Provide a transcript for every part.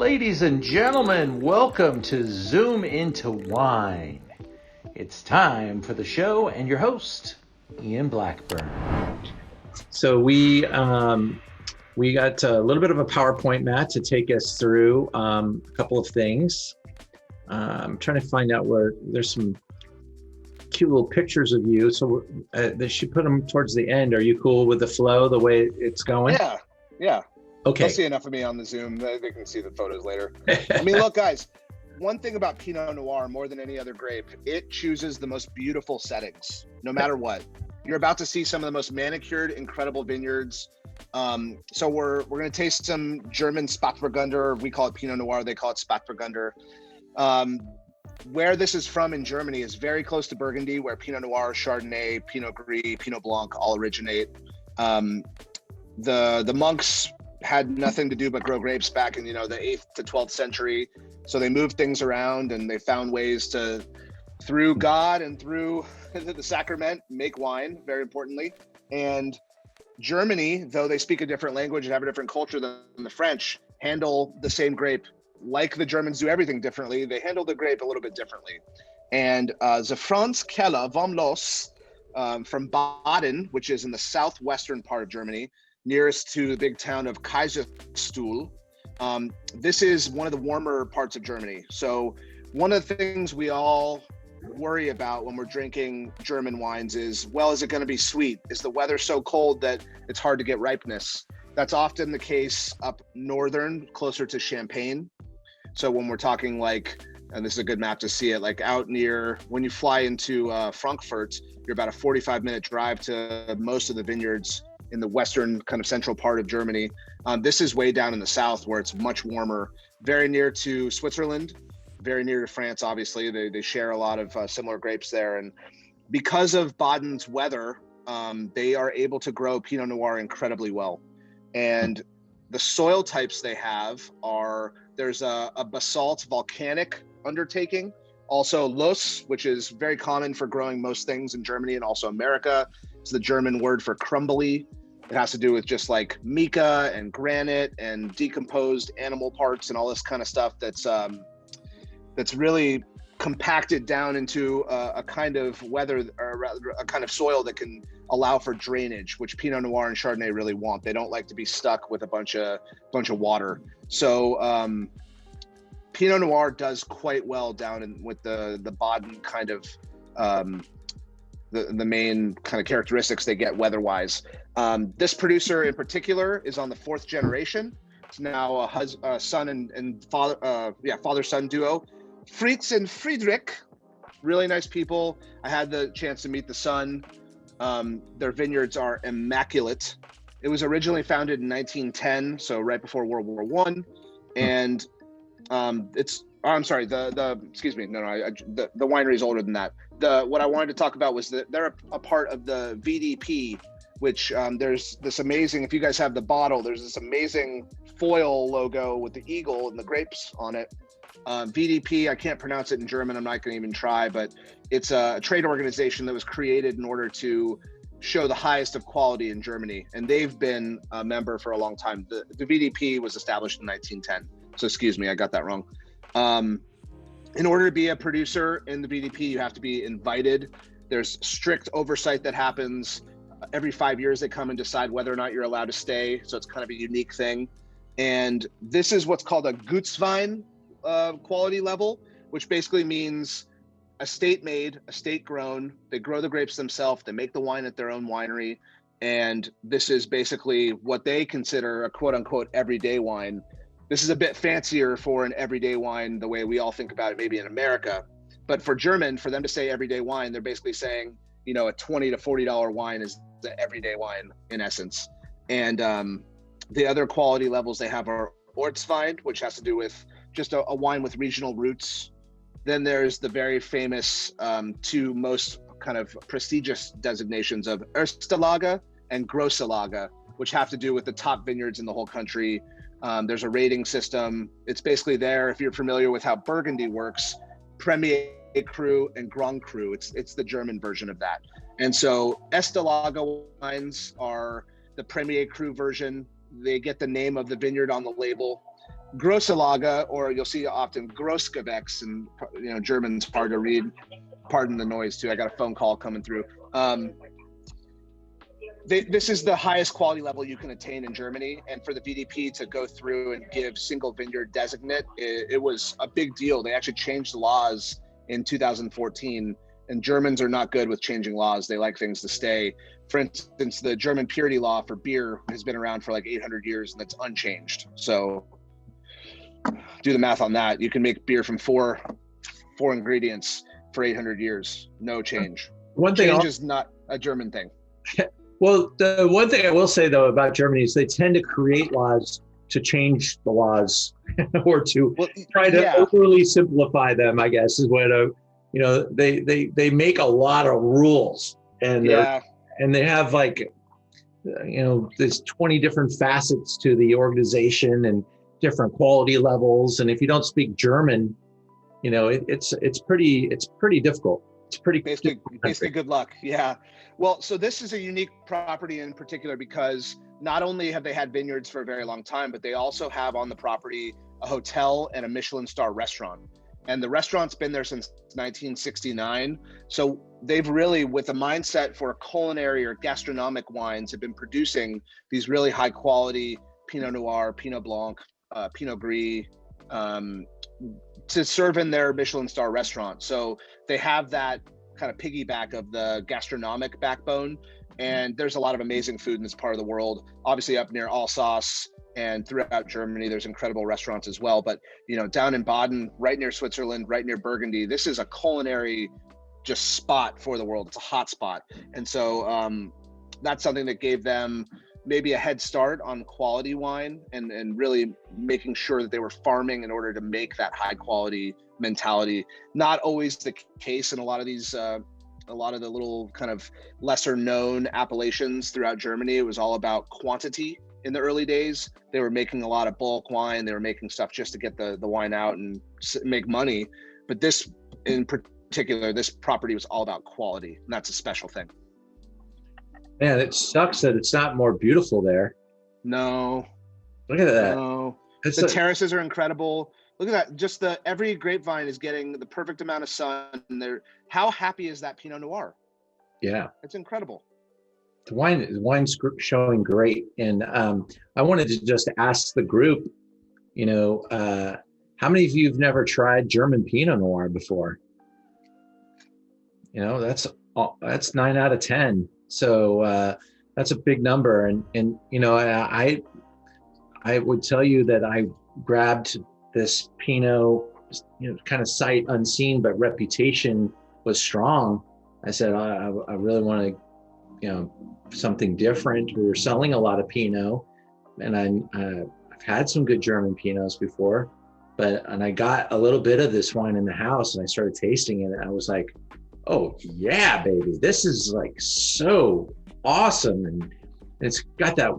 Ladies and gentlemen, welcome to Zoom Into Wine. It's time for the show and your host, Ian Blackburn. So we got a little bit of a PowerPoint, Matt, to take us through a couple of things. I'm trying to find out where there's some cute little pictures of you. So they should put them towards the end. Are you cool with the flow, the way it's going? Yeah. Okay. They'll see enough of me on the Zoom. They can see the photos later. I mean, look, guys, one thing about Pinot Noir more than any other grape, it chooses the most beautiful settings, no matter what. You're about to see some of the most manicured, incredible vineyards. So we're going to taste some German Spätburgunder. We call it Pinot Noir. They call it Spätburgunder. Where this is from in Germany is very close to Burgundy, where Pinot Noir, Chardonnay, Pinot Gris, Pinot Blanc all originate. The monks had nothing to do but grow grapes back in, the 8th to 12th century. So they moved things around and they found ways to, through God and through the sacrament, make wine, very importantly. And Germany, though they speak a different language and have a different culture than the French, handle the same grape like the Germans do everything differently. They handle the grape a little bit differently. And the Franz Keller vom Los from Baden, which is in the southwestern part of Germany, nearest to the big town of Kaiserstuhl. This is one of the warmer parts of Germany. So one of the things we all worry about when we're drinking German wines is, well, is it going to be sweet? Is the weather so cold that it's hard to get ripeness? That's often the case up northern, closer to Champagne. So when we're talking and this is a good map to see it, like out near, when you fly into Frankfurt, you're about a 45-minute drive to most of the vineyards in the western kind of central part of Germany. This is way down in the south where it's much warmer, very near to Switzerland, very near to France, obviously. They share a lot of similar grapes there. And because of Baden's weather, they are able to grow Pinot Noir incredibly well. And the soil types they have are, there's a basalt volcanic undertaking, also loess, which is very common for growing most things in Germany and also America. It's the German word for crumbly. It has to do with just like mica and granite and decomposed animal parts and all this kind of stuff that's really compacted down into a kind of weather, or rather a kind of soil that can allow for drainage, which Pinot Noir and Chardonnay really want. They don't like to be stuck with a bunch of water. So Pinot Noir does quite well down with the Baden kind of the main kind of characteristics they get weather-wise. This producer in particular is on the 4th generation. It's now a son and father-son duo. Fritz and Friedrich, really nice people. I had the chance to meet the son. Their vineyards are immaculate. It was originally founded in 1910, so right before World War I. And the winery is older than that. What I wanted to talk about was that they're a part of the VDP, which there's this amazing, if you guys have the bottle, there's this amazing foil logo with the eagle and the grapes on it. VDP, I can't pronounce it in German, I'm not going to even try, but it's a trade organization that was created in order to show the highest of quality in Germany. And they've been a member for a long time. The VDP was established in 1910. So excuse me, I got that wrong. In order to be a producer in the VDP, you have to be invited. There's strict oversight that happens. Every 5 years, they come and decide whether or not you're allowed to stay. So it's kind of a unique thing. And this is what's called a Gutswein quality level, which basically means estate made, estate grown. They grow the grapes themselves. They make the wine at their own winery. And this is basically what they consider a quote unquote everyday wine. This is a bit fancier for an everyday wine, the way we all think about it, maybe in America. But for German, for them to say everyday wine, they're basically saying, a $20 to $40 wine is the everyday wine in essence. And the other quality levels they have are Ortswein, which has to do with just a wine with regional roots. Then there's the very famous two most kind of prestigious designations of Erste Lage and Grosse Lage, which have to do with the top vineyards in the whole country. There's a rating system. It's basically there, if you're familiar with how Burgundy works, Premier Cru and Grand Cru. It's the German version of that. And so Erste Lage wines are the Premier Cru version. They get the name of the vineyard on the label. grosse Lager, or you'll see often Grossgewächs, and German's hard to read. Pardon the noise too. I got a phone call coming through. This is the highest quality level you can attain in Germany, and for the VDP to go through and give single vineyard designate, it was a big deal. They actually changed the laws in 2014, and Germans are not good with changing laws. They like things to stay. For instance, the German purity law for beer has been around for like 800 years, and it's unchanged. So do the math on that. You can make beer from four ingredients for 800 years, no change. One thing change is not a German thing. Well, the one thing I will say though about Germany is they tend to create laws to change the laws or to try to overly simplify them, I guess is what they make a lot of rules, and and they have like there's 20 different facets to the organization and different quality levels, and if you don't speak German, it's pretty difficult. It's pretty basically good luck. Yeah. Well, so this is a unique property in particular because not only have they had vineyards for a very long time, but they also have on the property a hotel and a Michelin star restaurant. And the restaurant's been there since 1969. So they've really, with a mindset for culinary or gastronomic wines, have been producing these really high quality Pinot Noir, Pinot Blanc, Pinot Gris, to serve in their Michelin star restaurant. So they have that kind of piggyback of the gastronomic backbone. And there's a lot of amazing food in this part of the world. Obviously up near Alsace and throughout Germany, there's incredible restaurants as well. But, down in Baden, right near Switzerland, right near Burgundy, this is a culinary just spot for the world. It's a hot spot. And so that's something that gave them maybe a head start on quality wine and really making sure that they were farming in order to make that high quality mentality. Not always the case in a lot of these, a lot of the little kind of lesser known appellations throughout Germany. It was all about quantity in the early days. They were making a lot of bulk wine. They were making stuff just to get the wine out and make money. But this in particular, this property was all about quality, and that's a special thing. Man, it sucks that it's not more beautiful there. No. Look at that. No. The terraces are incredible. Look at that. Every grapevine is getting the perfect amount of sun. How happy is that Pinot Noir? Yeah. It's incredible. The wine's showing great. And I wanted to just ask the group, how many of you have never tried German Pinot Noir before? That's 9 out of 10. So that's a big number. And I would tell you that I grabbed this Pinot, kind of sight unseen, but reputation was strong. I said, I really want to, something different. We were selling a lot of Pinot, and I've had some good German Pinots before, and I got a little bit of this wine in the house, and I started tasting it, and I was like, oh yeah, baby, this is like so awesome. And it's got that,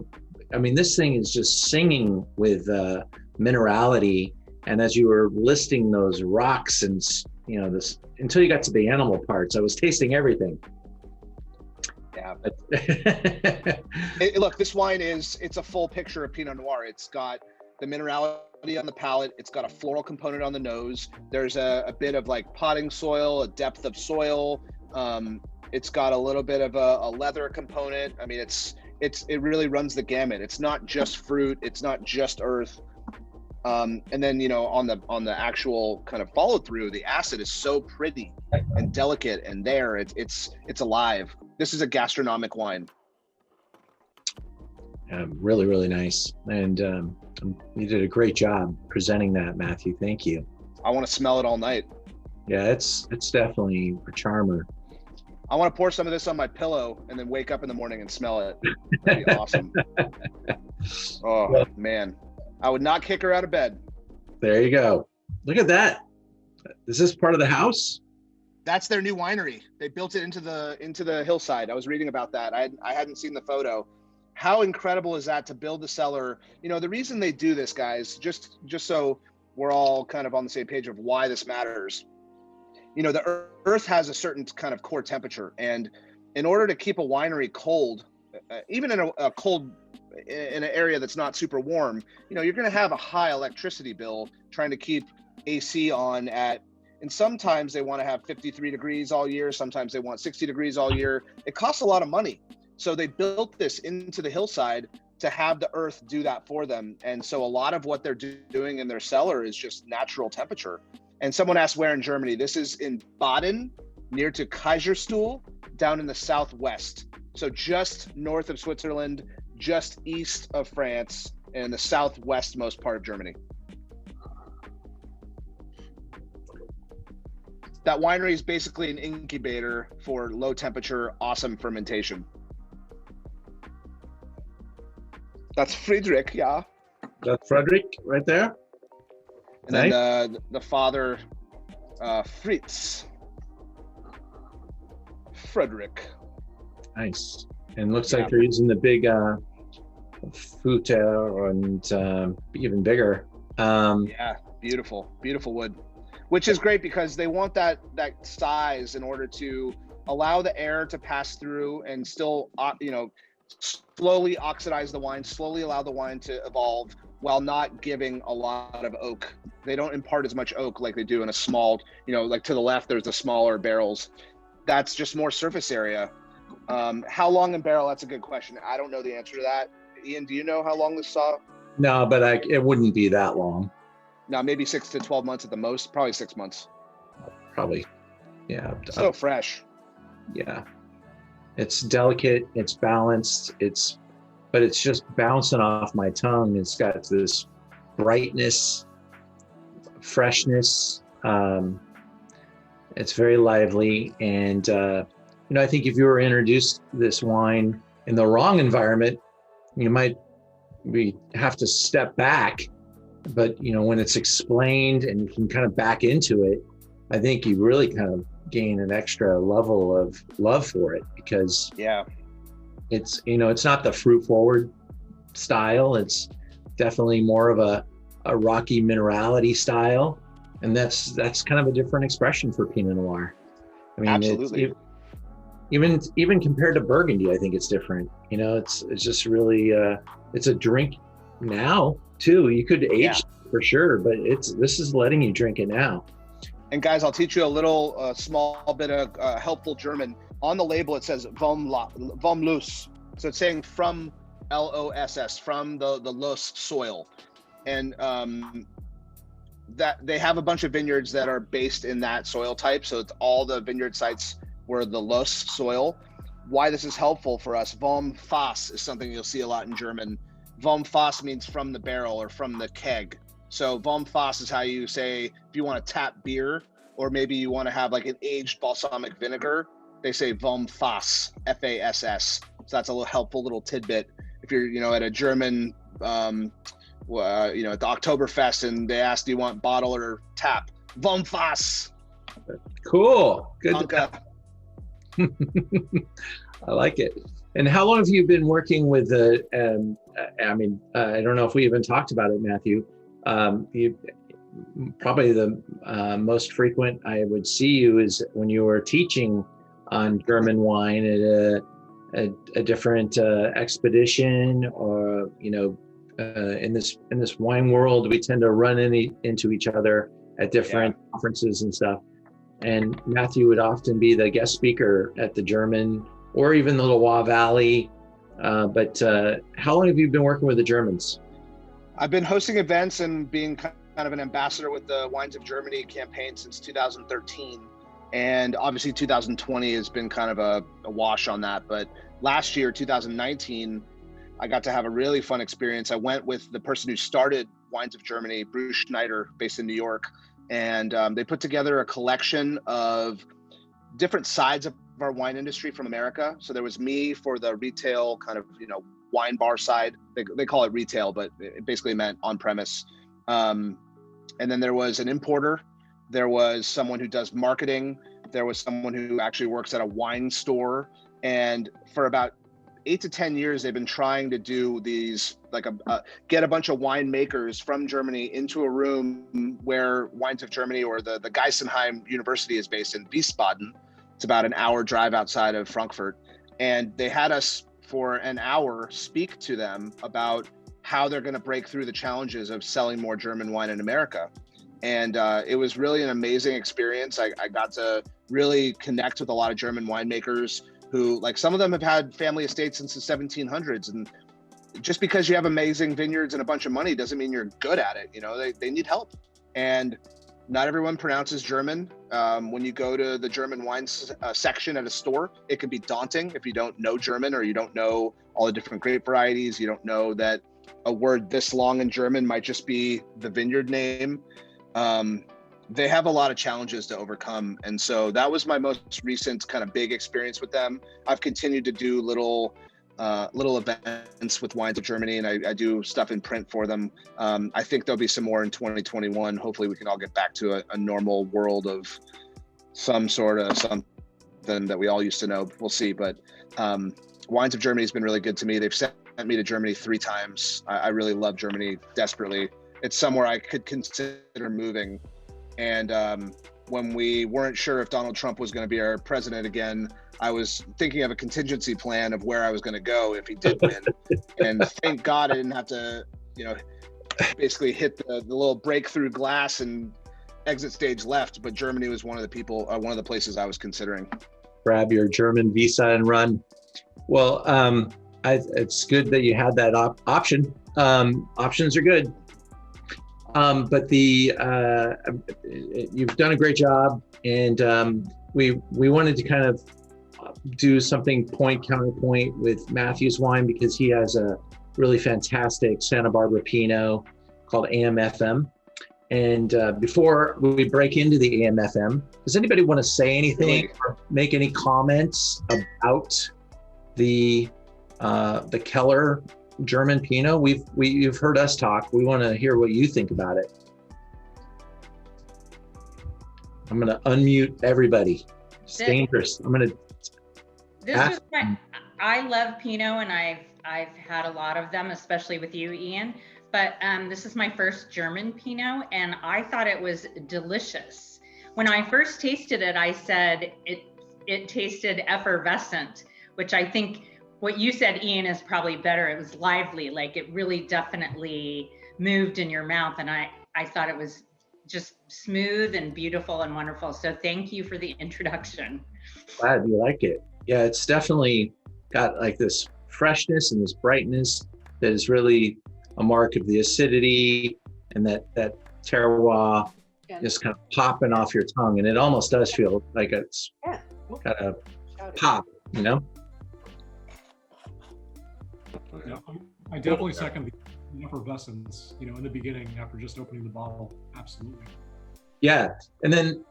this thing is just singing with minerality. And as you were listing those rocks and this, until you got to the animal parts, I was tasting everything. Yeah. Look, this wine it's a full picture of Pinot Noir. It's got the minerality on the palate. It's got a floral component on the nose. There's a bit of like potting soil, a depth of soil. It's got a little bit of a leather component. It really runs the gamut. It's not just fruit. It's not just earth. And then, on the actual kind of follow through, the acid is so pretty and delicate, and it's alive. This is a gastronomic wine. Really, really nice. And you did a great job presenting that, Matthew. Thank you. I want to smell it all night. Yeah, it's definitely a charmer. I want to pour some of this on my pillow and then wake up in the morning and smell it. That'd be awesome. Oh, man. I would not kick her out of bed. There you go. Look at that. Is this part of the house? That's their new winery. They built it into the hillside. I was reading about that. I hadn't seen the photo. How incredible is that to build the cellar? The reason they do this, guys, just so we're all kind of on the same page of why this matters. The earth has a certain kind of core temperature, and in order to keep a winery cold, even in a cold in an area that's not super warm, you're going to have a high electricity bill trying to keep AC on and sometimes they want to have 53 degrees all year. Sometimes they want 60 degrees all year. It costs a lot of money. So they built this into the hillside to have the earth do that for them. And so a lot of what they're doing in their cellar is just natural temperature. And someone asked where in Germany. This is in Baden, near to Kaiserstuhl, down in the southwest. So just north of Switzerland, just east of France, and the southwest most part of Germany. That winery is basically an incubator for low temperature, awesome fermentation. That's Friedrich, yeah. That's Frederick right there. And then the father, Fritz. Frederick. Nice. And looks like they're using the big Futter and even bigger. Yeah, beautiful wood, which is great because they want that size in order to allow the air to pass through and still, slowly oxidize the wine, slowly allow the wine to evolve while not giving a lot of oak. They don't impart as much oak like they do in a small, like to the left, there's the smaller barrels. That's just more surface area. How long in barrel? That's a good question. I don't know the answer to that. Ian, do you know how long this saw? No, but it wouldn't be that long. No, maybe 6 to 12 months at the most, probably 6 months. Probably, yeah. So fresh. Yeah. It's delicate, it's balanced, but it's just bouncing off my tongue. It's got this brightness, freshness. It's very lively. And, I think if you were introduced this wine in the wrong environment, we have to step back. But, when it's explained and you can kind of back into it, I think you really kind of gain an extra level of love for it because it's it's not the fruit forward style. It's definitely more of a rocky minerality style, and that's kind of a different expression for Pinot Noir. I mean, absolutely. Even compared to Burgundy, I think it's different. It's just really it's a drink now too. You could age for sure, but this is letting you drink it now. And guys, I'll teach you a little small bit of helpful German. On the label, it says vom Los. So it's saying from LOSS, from the Los soil. And that they have a bunch of vineyards that are based in that soil type. So it's all the vineyard sites were the Los soil. Why this is helpful for us, vom Fass is something you'll see a lot in German. Vom Fass means from the barrel or from the keg. So vom Fass is how you say, if you want to tap beer, or maybe you want to have like an aged balsamic vinegar, they say vom Fass, Fass. So that's a little helpful little tidbit. If you're, at a German, at the Oktoberfest and they ask, do you want bottle or tap? Vom Fass. Cool. Good. I like it. And how long have you been working with I don't know if we even talked about it, Matthew. You probably the most frequent I would see you is when you were teaching on German wine at a different expedition, or in this wine world we tend to run into each other at different conferences and stuff. And Matthew would often be the guest speaker at the German or even the Loire Valley. But how long have you been working with the Germans? I've been hosting events and being kind of an ambassador with the Wines of Germany campaign since 2013. And obviously 2020 has been kind of a wash on that. But last year, 2019, I got to have a really fun experience. I went with the person who started Wines of Germany, Bruce Schneider, based in New York. And they put together a collection of different sides of our wine industry from America. So there was me for the retail kind of, wine bar side. They call it retail, but it basically meant on premise. And then there was an importer. There was someone who does marketing. There was someone who actually works at a wine store. And for about 8 to 10 years, they've been trying to do these, like get a bunch of winemakers from Germany into a room where Wines of Germany or the Geisenheim University is based in Wiesbaden. It's about an hour drive outside of Frankfurt. And they had us for an hour speak to them about how they're going to break through the challenges of selling more German wine in America. And it was really an amazing experience. I got to really connect with a lot of German winemakers who, like, some of them have had family estates since the 1700s. And just because you have amazing vineyards and a bunch of money doesn't mean you're good at it. You know, they need help. And not everyone pronounces German. When you go to the German wine section at a store, it can be daunting if you don't know German, or you don't know all the different grape varieties. You don't know that a word this long in German might just be the vineyard name. They have a lot of challenges to overcome. And so that was my most recent kind of big experience with them. I've continued to do little events with Wines of Germany, and I do stuff in print for them. I think there'll be some more in 2021. Hopefully we can all get back to a normal world of some sort of something that we all used to know. We'll see. But Wines of Germany has been really good to me. They've sent me to Germany 3 times. I really love Germany desperately. It's somewhere I could consider moving. And when we weren't sure if Donald Trump was going to be our president again, I was thinking of a contingency plan of where I was going to go if he did win. And thank God I didn't have to, basically hit the little breakthrough glass and exit stage left. But Germany was one of the places I was considering. Grab your German visa and run. Well, it's good that you had that option. Options are good. But you've done a great job, and we wanted to kind of do something counterpoint with Matthew's wine, because he has a really fantastic Santa Barbara Pinot called AMFM. And before we break into the AMFM, does anybody want to say anything or make any comments about the Keller German Pinot? You've heard us talk. We want to hear what you think about it. I'm going to unmute everybody. It's dangerous. I love Pinot, and I've had a lot of them, especially with you, Ian. But this is my first German Pinot, and I thought it was delicious. When I first tasted it, I said it tasted effervescent, which I think what you said, Ian, is probably better. It was lively, like it really definitely moved in your mouth, and I thought it was just smooth and beautiful and wonderful. So thank you for the introduction. Glad you like it. Yeah, it's definitely got like this freshness and this brightness that is really a mark of the acidity, and that terroir just kind of popping off your tongue. And it almost does feel like it's got a pop, Yeah, I definitely second the effervescence, in the beginning after just opening the bottle. Absolutely. Yeah, and then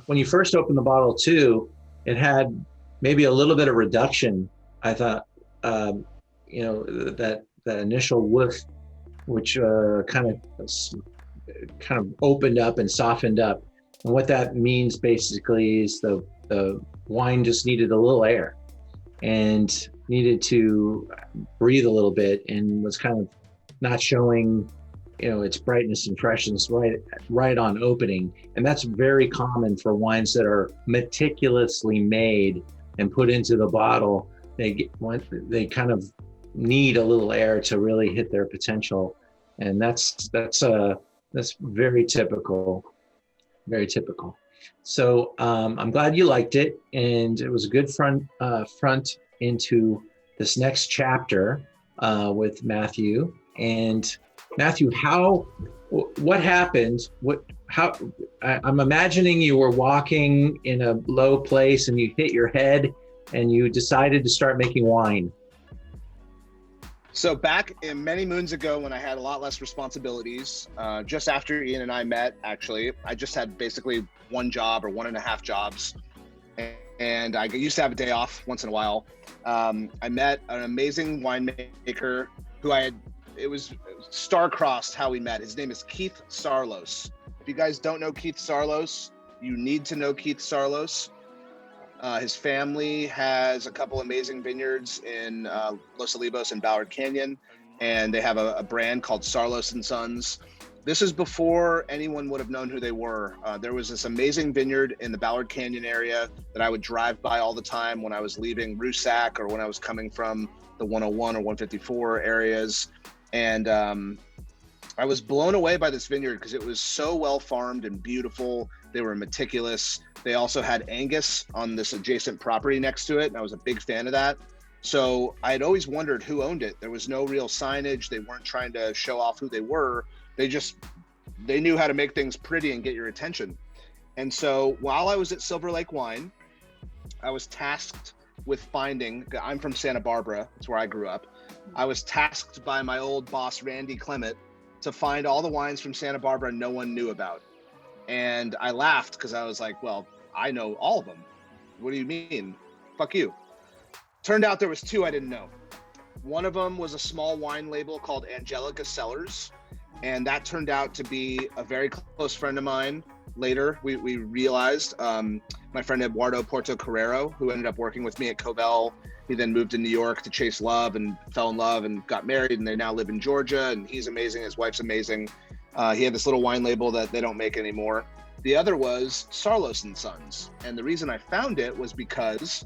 when you first opened the bottle too, it had maybe a little bit of reduction. I thought, that initial whiff, which kind of opened up and softened up. And what that means basically is the wine just needed a little air and needed to breathe a little bit, and was kind of not showing, its brightness and freshness right on opening. And that's very common for wines that are meticulously made and put into the bottle. They kind of need a little air to really hit their potential, and that's very typical. Very typical. So I'm glad you liked it, and it was a good front into this next chapter with Matthew. And Matthew, what happened? I'm imagining you were walking in a low place and you hit your head and you decided to start making wine. So back in many moons ago, when I had a lot less responsibilities, just after Ian and I met, actually, I just had basically one job or 1.5 jobs. And I used to have a day off once in a while. I met an amazing winemaker who it was star-crossed how we met. His name is Keith Sarlos. If you guys don't know Keith Sarlos, you need to know Keith Sarlos. His family has a couple amazing vineyards in Los Olivos and Ballard Canyon, and they have a brand called Sarlos and Sons. This is before anyone would have known who they were. There was this amazing vineyard in the Ballard Canyon area that I would drive by all the time when I was leaving Rusack or when I was coming from the 101 or 154 areas. And I was blown away by this vineyard because it was so well farmed and beautiful. They were meticulous. They also had Angus on this adjacent property next to it, and I was a big fan of that. So I had always wondered who owned it. There was no real signage. They weren't trying to show off who they were. They knew how to make things pretty and get your attention. And so while I was at Silver Lake Wine, I was tasked with finding, I'm from Santa Barbara, that's where I grew up. I was tasked by my old boss, Randy Clement, to find all the wines from Santa Barbara no one knew about. And I laughed because I was like, well, I know all of them. What do you mean? Fuck you. Turned out there was two I didn't know. One of them was a small wine label called Angelica Cellars. And that turned out to be a very close friend of mine. Later, we realized, my friend Eduardo Porto Carrero, who ended up working with me at Covell. He then moved to New York to chase love and fell in love and got married, and they now live in Georgia, and he's amazing. His wife's amazing. He had this little wine label that they don't make anymore. The other was Sarlos and Sons. And the reason I found it was because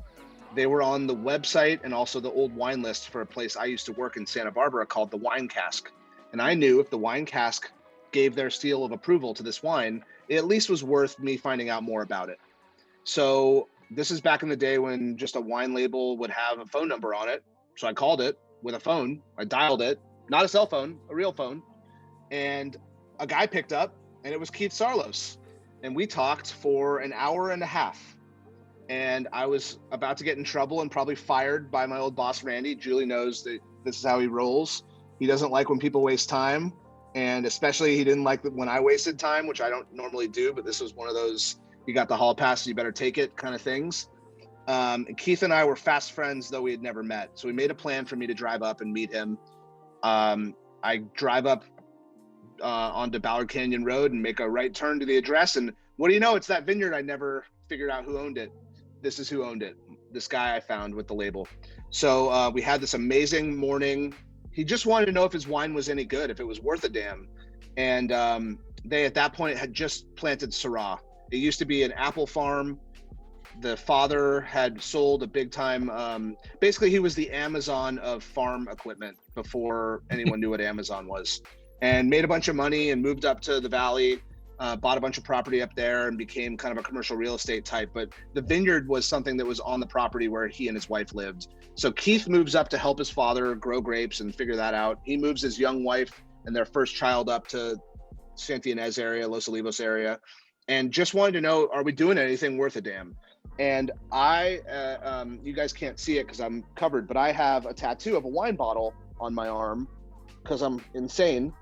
they were on the website and also the old wine list for a place I used to work in Santa Barbara called the Wine Cask. And I knew if the Wine Cask gave their seal of approval to this wine, it at least was worth me finding out more about it. So this is back in the day when just a wine label would have a phone number on it. So I called it with a phone. I dialed it, not a cell phone, a real phone. And a guy picked up, and it was Keith Sarlos. And we talked for an hour and a half. And I was about to get in trouble and probably fired by my old boss, Randy. Julie knows that this is how he rolls. He doesn't like when people waste time. And especially he didn't like when I wasted time, which I don't normally do, but this was one of those, you got the hall pass, you better take it kind of things. And Keith and I were fast friends, though we had never met. So we made a plan for me to drive up and meet him. I drive up onto Ballard Canyon Road and make a right turn to the address. And what do you know? It's that vineyard. I never figured out who owned it. This is who owned it. This guy I found with the label. So we had this amazing morning. He just wanted to know if his wine was any good, if it was worth a damn. And they, at that point, had just planted Syrah. It used to be an apple farm. The father had sold a big time, basically he was the Amazon of farm equipment before anyone knew what Amazon was, and made a bunch of money and moved up to the valley, bought a bunch of property up there and became kind of a commercial real estate type. But the vineyard was something that was on the property where he and his wife lived. So Keith moves up to help his father grow grapes and figure that out. He moves his young wife and their first child up to Santa Ynez area, Los Olivos area, and just wanted to know, are we doing anything worth a damn? And I, you guys can't see it because I'm covered, but I have a tattoo of a wine bottle on my arm because I'm insane.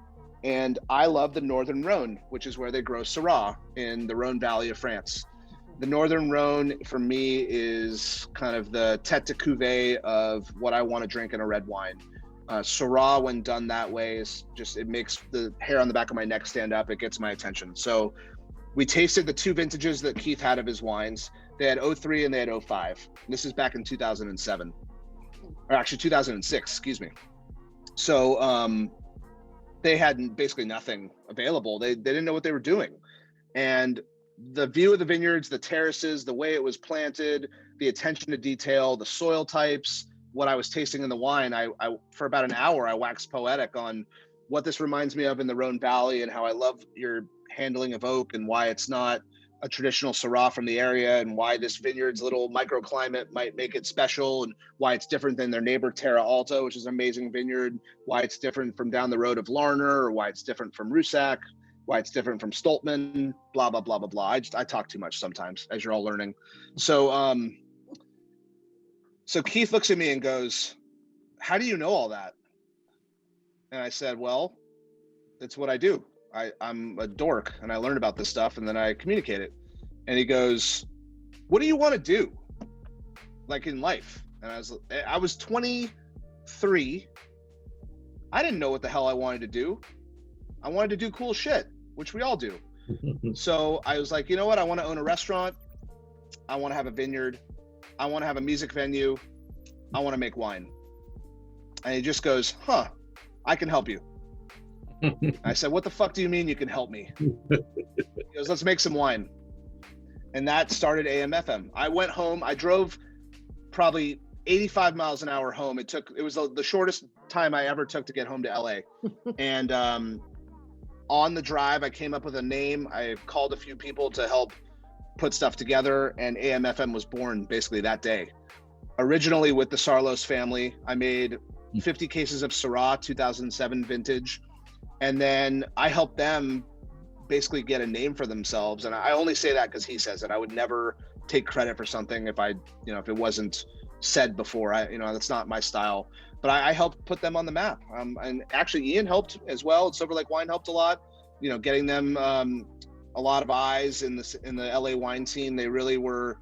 And I love the Northern Rhone, which is where they grow Syrah in the Rhone Valley of France. The Northern Rhone for me is kind of the tête de cuvée of what I want to drink in a red wine. Syrah, when done that way, is just, it makes the hair on the back of my neck stand up. It gets my attention. So we tasted the two vintages that Keith had of his wines. They had 03 and they had 05. This is back in 2007, or actually 2006, excuse me. So they had basically nothing available. They didn't know what they were doing. And the view of the vineyards, the terraces, the way it was planted, the attention to detail, the soil types, what I was tasting in the wine, I for about an hour, I waxed poetic on what this reminds me of in the Rhone Valley and how I love your handling of oak and why it's not a traditional Syrah from the area and why this vineyard's little microclimate might make it special and why it's different than their neighbor Terra Alta, which is an amazing vineyard, why it's different from down the road of Larner, or why it's different from Rusack, why it's different from Stoltman, blah, blah, blah, blah, blah. I talk too much sometimes, as you're all learning. So, so Keith looks at me and goes, how do you know all that? And I said, well, it's what I do. I'm a dork and I learn about this stuff and then I communicate it. And he goes, what do you want to do? Like in life? And I was 23. I didn't know what the hell I wanted to do. I wanted to do cool shit, which we all do. So I was like, you know what? I want to own a restaurant. I want to have a vineyard. I want to have a music venue. I want to make wine. And he just goes, huh, I can help you. I said, what the fuck do you mean you can help me? He goes, let's make some wine. And that started AM/FM. I went home. I drove probably 85 miles an hour home. It was the shortest time I ever took to get home to LA. And on the drive, I came up with a name. I called a few people to help put stuff together, and AM/FM was born basically that day. Originally with the Sarlos family, I made 50 cases of Syrah 2007 vintage. And then I helped them basically get a name for themselves. And I only say that because he says it. I would never take credit for something if if it wasn't said before. That's not my style. But I helped put them on the map. And actually Ian helped as well. Silver Lake Wine helped a lot, getting them a lot of eyes in the LA wine scene. They were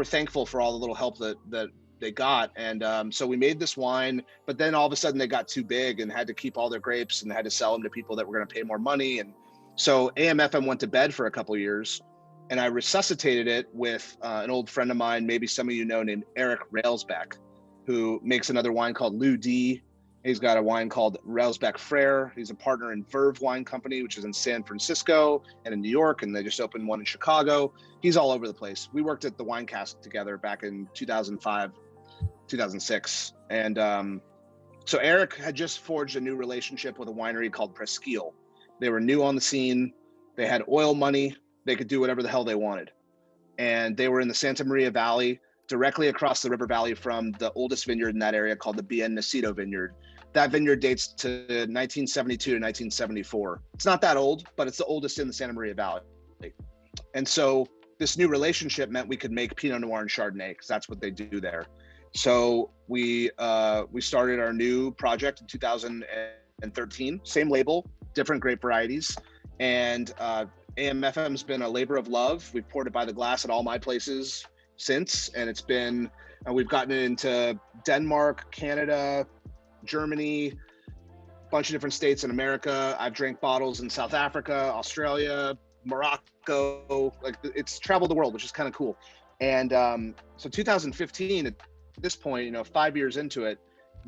thankful for all the little help that they got. And so we made this wine, but then all of a sudden they got too big and had to keep all their grapes and had to sell them to people that were going to pay more money. And so AM/FM went to bed for a couple of years, and I resuscitated it with an old friend of mine, maybe some of you know, named Eric Railsback, who makes another wine called Lou D. He's got a wine called Railsback Frere. He's a partner in Verve Wine Company, which is in San Francisco and in New York, and they just opened one in Chicago. He's all over the place. We worked at the Wine Cask together back in 2005, 2006. And so Eric had just forged a new relationship with a winery called Presqu'île. They were new on the scene. They had oil money. They could do whatever the hell they wanted. And they were in the Santa Maria Valley, directly across the river valley from the oldest vineyard in that area called the Bien Nacido Vineyard. That vineyard dates to 1972 to 1974. It's not that old, but it's the oldest in the Santa Maria Valley. And so this new relationship meant we could make Pinot Noir and Chardonnay, because that's what they do there. So we started our new project in 2013, same label, different grape varieties. And AM/FM's been a labor of love. We've poured it by the glass at all my places since, and it's been, we've gotten it into Denmark, Canada, Germany, a bunch of different states in America. I've drank bottles in South Africa, Australia, Morocco. Like, it's traveled the world, which is kind of cool. And so 2015, at this point, 5 years into it,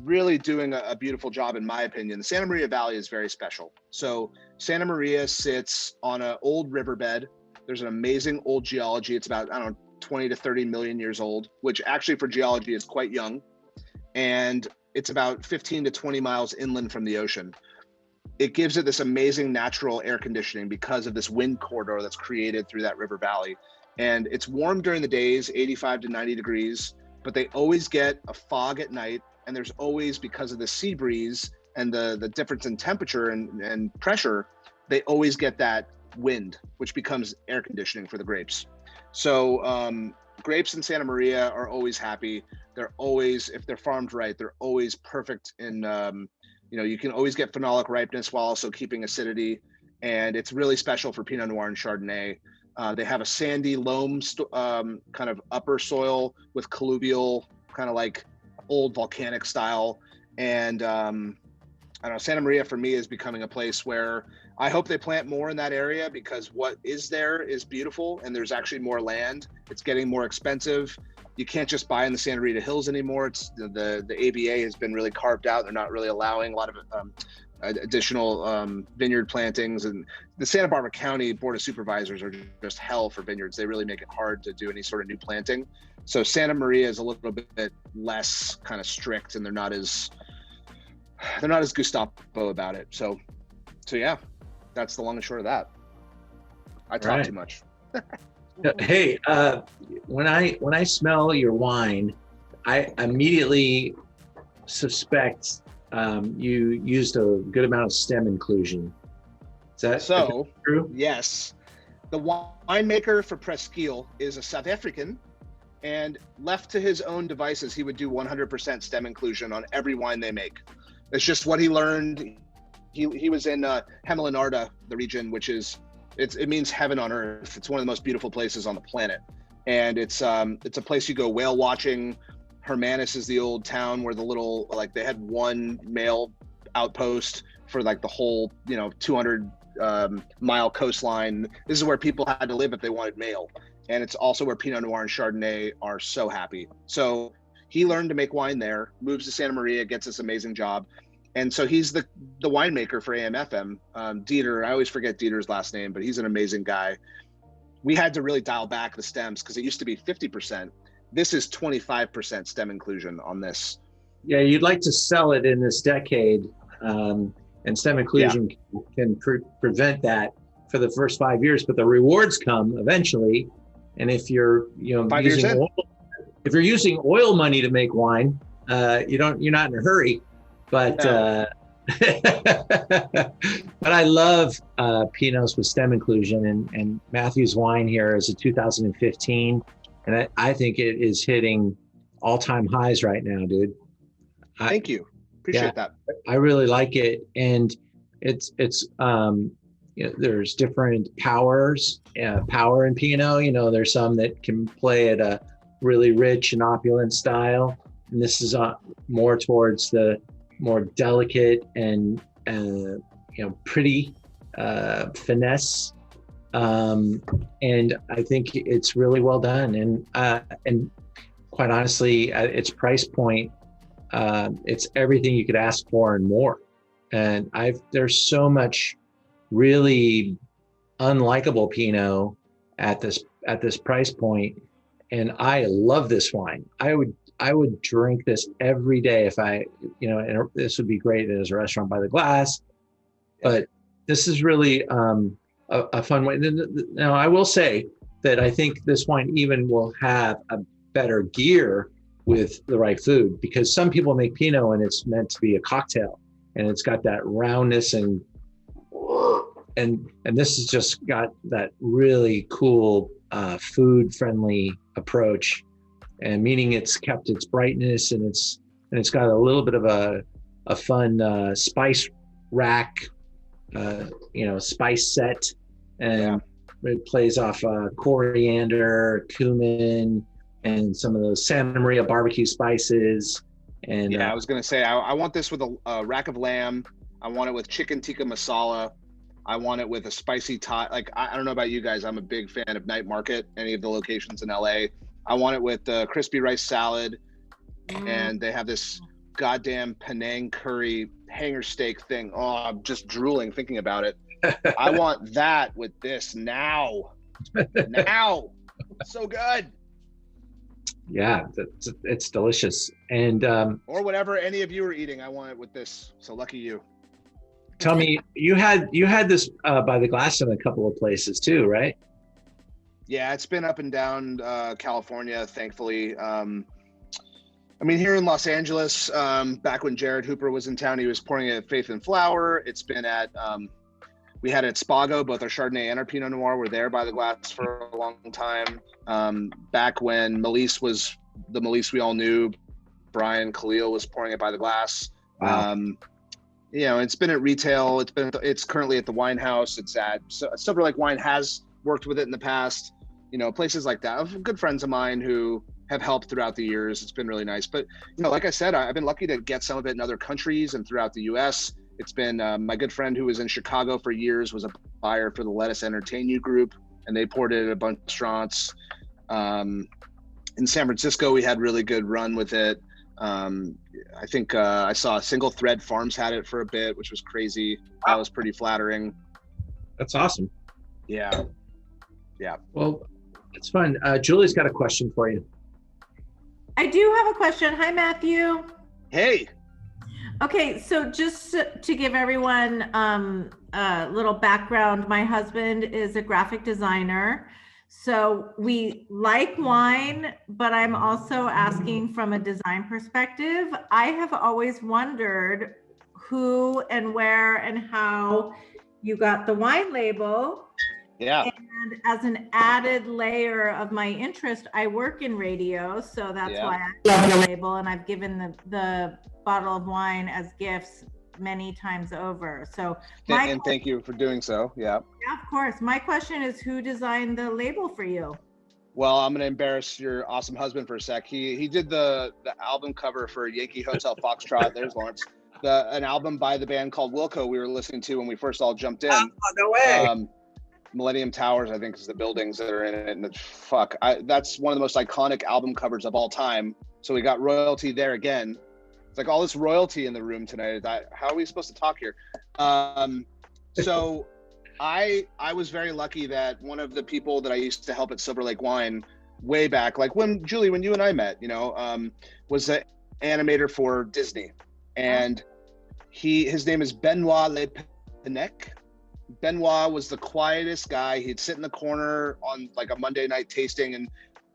really doing a beautiful job, in my opinion. The Santa Maria Valley is very special. So Santa Maria sits on an old riverbed. There's an amazing old geology. It's about, 20 to 30 million years old, which actually for geology is quite young. And it's about 15 to 20 miles inland from the ocean. It gives it this amazing natural air conditioning because of this wind corridor that's created through that river valley. And it's warm during the days, 85 to 90 degrees, but they always get a fog at night. And there's always, because of the sea breeze and the difference in temperature and pressure, they always get that wind, which becomes air conditioning for the grapes. So grapes in Santa Maria are always happy. They're always, if they're farmed right, they're always perfect in, you can always get phenolic ripeness while also keeping acidity. And it's really special for Pinot Noir and Chardonnay. They have a sandy loam kind of upper soil with colluvial, kind of like old volcanic style. And I don't know, Santa Maria for me is becoming a place where I hope they plant more in that area, because what is there is beautiful, and there's actually more land. It's getting more expensive. You can't just buy in the Santa Rita Hills anymore. It's the ABA has been really carved out. They're not really allowing a lot of additional vineyard plantings, and the Santa Barbara County Board of Supervisors are just hell for vineyards. They really make it hard to do any sort of new planting. So Santa Maria is a little bit less kind of strict, and they're not as Gustavo about it. So yeah, that's the long and short of that. I talk too much. Hey, when I smell your wine, I immediately suspect you used a good amount of stem inclusion. Is that true? Yes. The winemaker for Presqu'île is a South African, and left to his own devices, he would do 100% stem inclusion on every wine they make. It's just what he learned. He was in Hemelanarda, the region, which is, it means heaven on earth. It's one of the most beautiful places on the planet. And it's a place you go whale watching. Hermanus is the old town where the little, like, they had one male outpost for like the whole, 200 mile coastline. This is where people had to live if they wanted mail. And it's also where Pinot Noir and Chardonnay are so happy. So he learned to make wine there, moves to Santa Maria, gets this amazing job. And so he's the winemaker for AM/FM. Dieter, I always forget Dieter's last name, but he's an amazing guy. We had to really dial back the stems because it used to be 50%. This is 25% stem inclusion on this. Yeah, you'd like to sell it in this decade, and stem inclusion can prevent that for the first 5 years, but the rewards come eventually. And if you're, 5 years using in. oil, if you're using oil money to make wine, you're not in a hurry. But No. but I love Pinots with stem inclusion, and Matthew's wine here is a 2015, and I think it is hitting all-time highs right now, dude. Thank you. Appreciate that. I really like it, and it's there's different powers, power in Pinot. There's some that can play at a really rich and opulent style, and this is more towards the more delicate and pretty finesse, and I think it's really well done. And quite honestly, at its price point, it's everything you could ask for and more. And there's so much really unlikable Pinot at this price point, and I love this wine. I would drink this every day if and this would be great as a restaurant by the glass, but this is really a fun way. Now, I will say that I think this wine even will have a better gear with the right food, because some people make Pinot and it's meant to be a cocktail, and it's got that roundness and this has just got that really cool food friendly approach, and meaning it's kept its brightness, and it's got a little bit of a fun spice rack, spice set, and it plays off coriander, cumin, and some of those Santa Maria barbecue spices. And I was gonna say I want this with a rack of lamb. I want it with chicken tikka masala. I want it with a spicy Thai. Like, I don't know about you guys, I'm a big fan of Night Market, any of the locations in LA. I want it with crispy rice salad, and they have this goddamn Penang curry hanger steak thing. Oh, I'm just drooling thinking about it. I want that with this now. Now. So good. Yeah, it's delicious. And or whatever any of you are eating, I want it with this. So lucky you. Tell me, you had this by the glass in a couple of places too, right? Yeah, it's been up and down California, thankfully. Here in Los Angeles, back when Jared Hooper was in town, he was pouring it at Faith and Flower. It's been at, we had at Spago, both our Chardonnay and our Pinot Noir were there by the glass for a long time. Back when Melise was the Melise we all knew, Brian Khalil was pouring it by the glass. Wow. It's been at retail. It's currently at the Wine House. It's at Silver Lake Wine has worked with it in the past. Places like that. Good friends of mine who have helped throughout the years. It's been really nice. But like I said, I've been lucky to get some of it in other countries and throughout the U.S. It's been my good friend who was in Chicago for years was a buyer for the Let Us Entertain You group, and they poured it at a bunch of restaurants. In San Francisco, we had really good run with it. I think I saw Single Thread Farms had it for a bit, which was crazy. That was pretty flattering. That's awesome. Yeah. Well, it's fun. Julie's got a question for you. I do have a question. Hi, Matthew. Hey. Okay, so just to give everyone a little background, my husband is a graphic designer. So we like wine, but I'm also asking from a design perspective. I have always wondered who and where and how you got the wine label. Yeah. And as an added layer of my interest, I work in radio. So that's why I love the label. And I've given the bottle of wine as gifts many times over. So thank you for doing so. Yeah, of course. My question is, who designed the label for you? Well, I'm going to embarrass your awesome husband for a sec. He did the album cover for Yankee Hotel Foxtrot. There's Lawrence. An album by the band called Wilco we were listening to when we first all jumped in. Oh, no way. Millennium Towers, I think, is the buildings that are in it. And that's one of the most iconic album covers of all time. So we got royalty there again. It's like all this royalty in the room tonight. How are we supposed to talk here? So I was very lucky that one of the people that I used to help at Silver Lake Wine way back, like when Julie, when you and I met, was an animator for Disney, and his name is Benoit Le Pennec. Benoit was the quietest guy. He'd sit in the corner on like a Monday night tasting and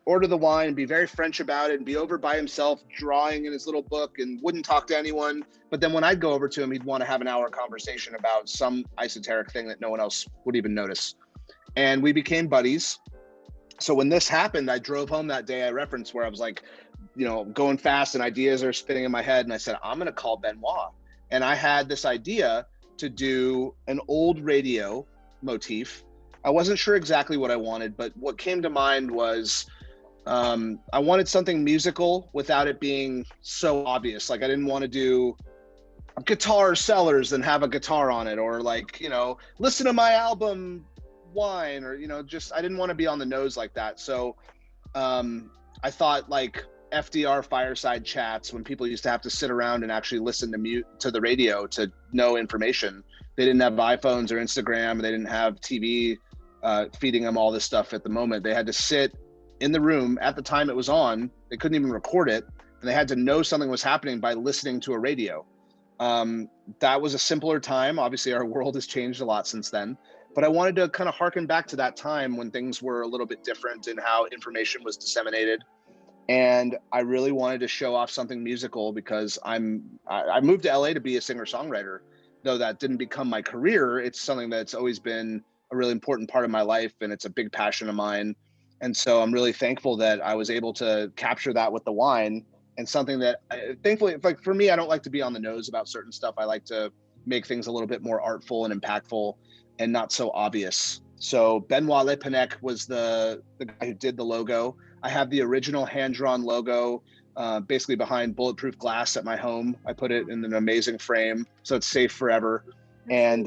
order the wine and be very French about it and be over by himself drawing in his little book and wouldn't talk to anyone. But then when I'd go over to him, he'd want to have an hour conversation about some esoteric thing that no one else would even notice. And we became buddies. So when this happened, I drove home that day I referenced where I was like, going fast and ideas are spinning in my head. And I said, I'm going to call Benoit. And I had this idea to do an old radio motif. I wasn't sure exactly what I wanted, but what came to mind was I wanted something musical without it being so obvious. Like I didn't want to do guitar sellers and have a guitar on it, or like, listen to my album Wine, or, I didn't want to be on the nose like that. So I thought like FDR fireside chats, when people used to have to sit around and actually listen to the radio to know information. They didn't have iPhones or Instagram. They didn't have TV feeding them all this stuff at the moment. They had to sit in the room at the time it was on. They couldn't even record it, and they had to know something was happening by listening to a radio. That was a simpler time. Obviously, our world has changed a lot since then, but I wanted to kind of harken back to that time when things were a little bit different in how information was disseminated. And I really wanted to show off something musical because I moved to LA to be a singer-songwriter, though that didn't become my career. It's something that's always been a really important part of my life, and it's a big passion of mine. And so I'm really thankful that I was able to capture that with the wine, and something that thankfully, like for me, I don't like to be on the nose about certain stuff. I like to make things a little bit more artful and impactful and not so obvious. So Benoit Le Pennec was the guy who did the logo. I have the original hand-drawn logo basically behind bulletproof glass at my home. I put it in an amazing frame, so it's safe forever. And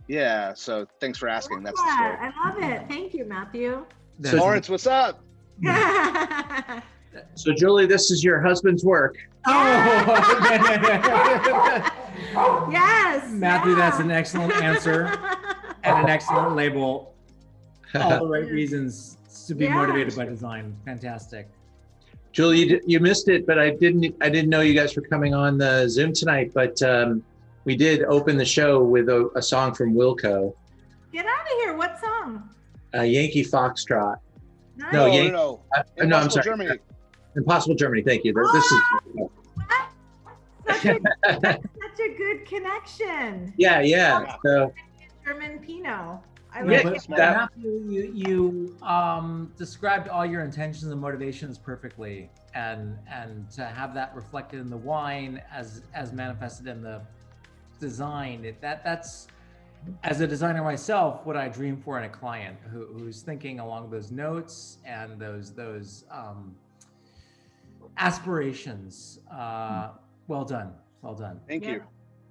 yeah, so thanks for asking. That's the story. I love it. Thank you, Matthew. So, Lawrence, what's up? So Julie, this is your husband's work. Yes. Matthew, that's an excellent answer and an excellent label. All the right reasons to be motivated by design. Fantastic. Julie, you missed it, but I didn't know you guys were coming on the Zoom tonight, but we did open the show with a song from Wilco. Get out of here. What song? Yankee Foxtrot. Nice. No, No, I'm sorry. Germany. Impossible Germany. Thank you. This is Such a good connection. yeah. So German Pinot. I Yeah, like but it. Matthew, you described all your intentions and motivations perfectly, and to have that reflected in the wine as manifested in the design, that's as a designer myself, what I dream for in a client who's thinking along those notes and those aspirations. Well done. Thank you.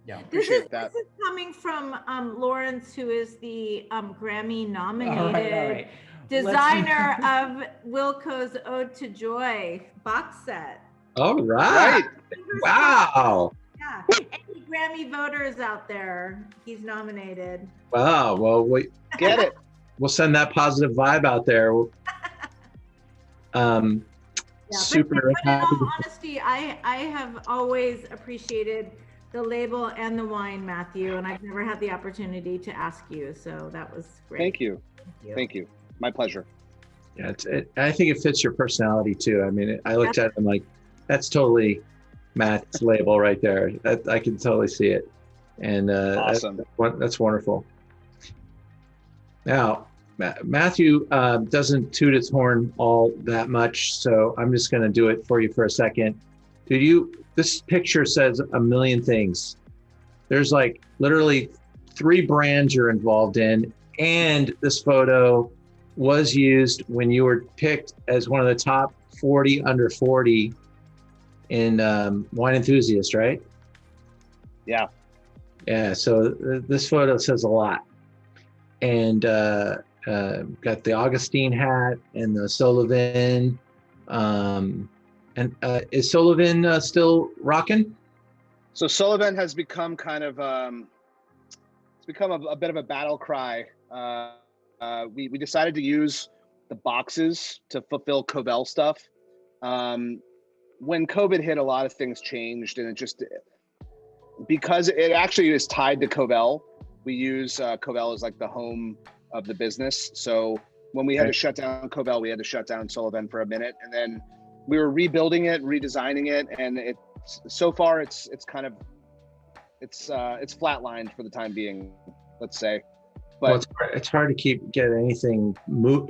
Yeah. This Appreciate is that. coming from Lawrence, who is the Grammy nominated All right. designer of Wilco's Ode to Joy box set. all right. Wow. Yeah. Any Grammy voters out there, he's nominated. Wow. Well, Get it. we'll send that positive vibe out there. Yeah, Super but in happy. all honesty, I have always appreciated the label and the wine, Matthew, and I've never had the opportunity to ask you, so that was great. Thank you. Thank you. My pleasure. Yeah, I think it fits your personality too. I mean, I looked at it and like, that's totally Matt's label right there. That I can totally see it, and Awesome. that's wonderful. Now, Matthew doesn't toot his horn all that much, so I'm just going to do it for you for a second. This picture says a million things. There's like literally 3 brands you're involved in, and this photo was used when you were picked as one of the top 40 under 40 in Wine Enthusiast, right? Yeah. Yeah, so this photo says a lot. And got the Augustine hat and the Sullivan. And is Sullivan still rocking? So Sullivan has become kind of it's become a bit of a battle cry. We decided to use the boxes to fulfill Covell stuff. When COVID hit, a lot of things changed, and it just, because it actually is tied to Covell, we use Covell as like the home of the business. So when we had to shut down Covell, we had to shut down Sullivan for a minute, and then we were rebuilding it, redesigning it, and so far it's kind of it's flatlined for the time being, let's say. But well, it's hard to get anything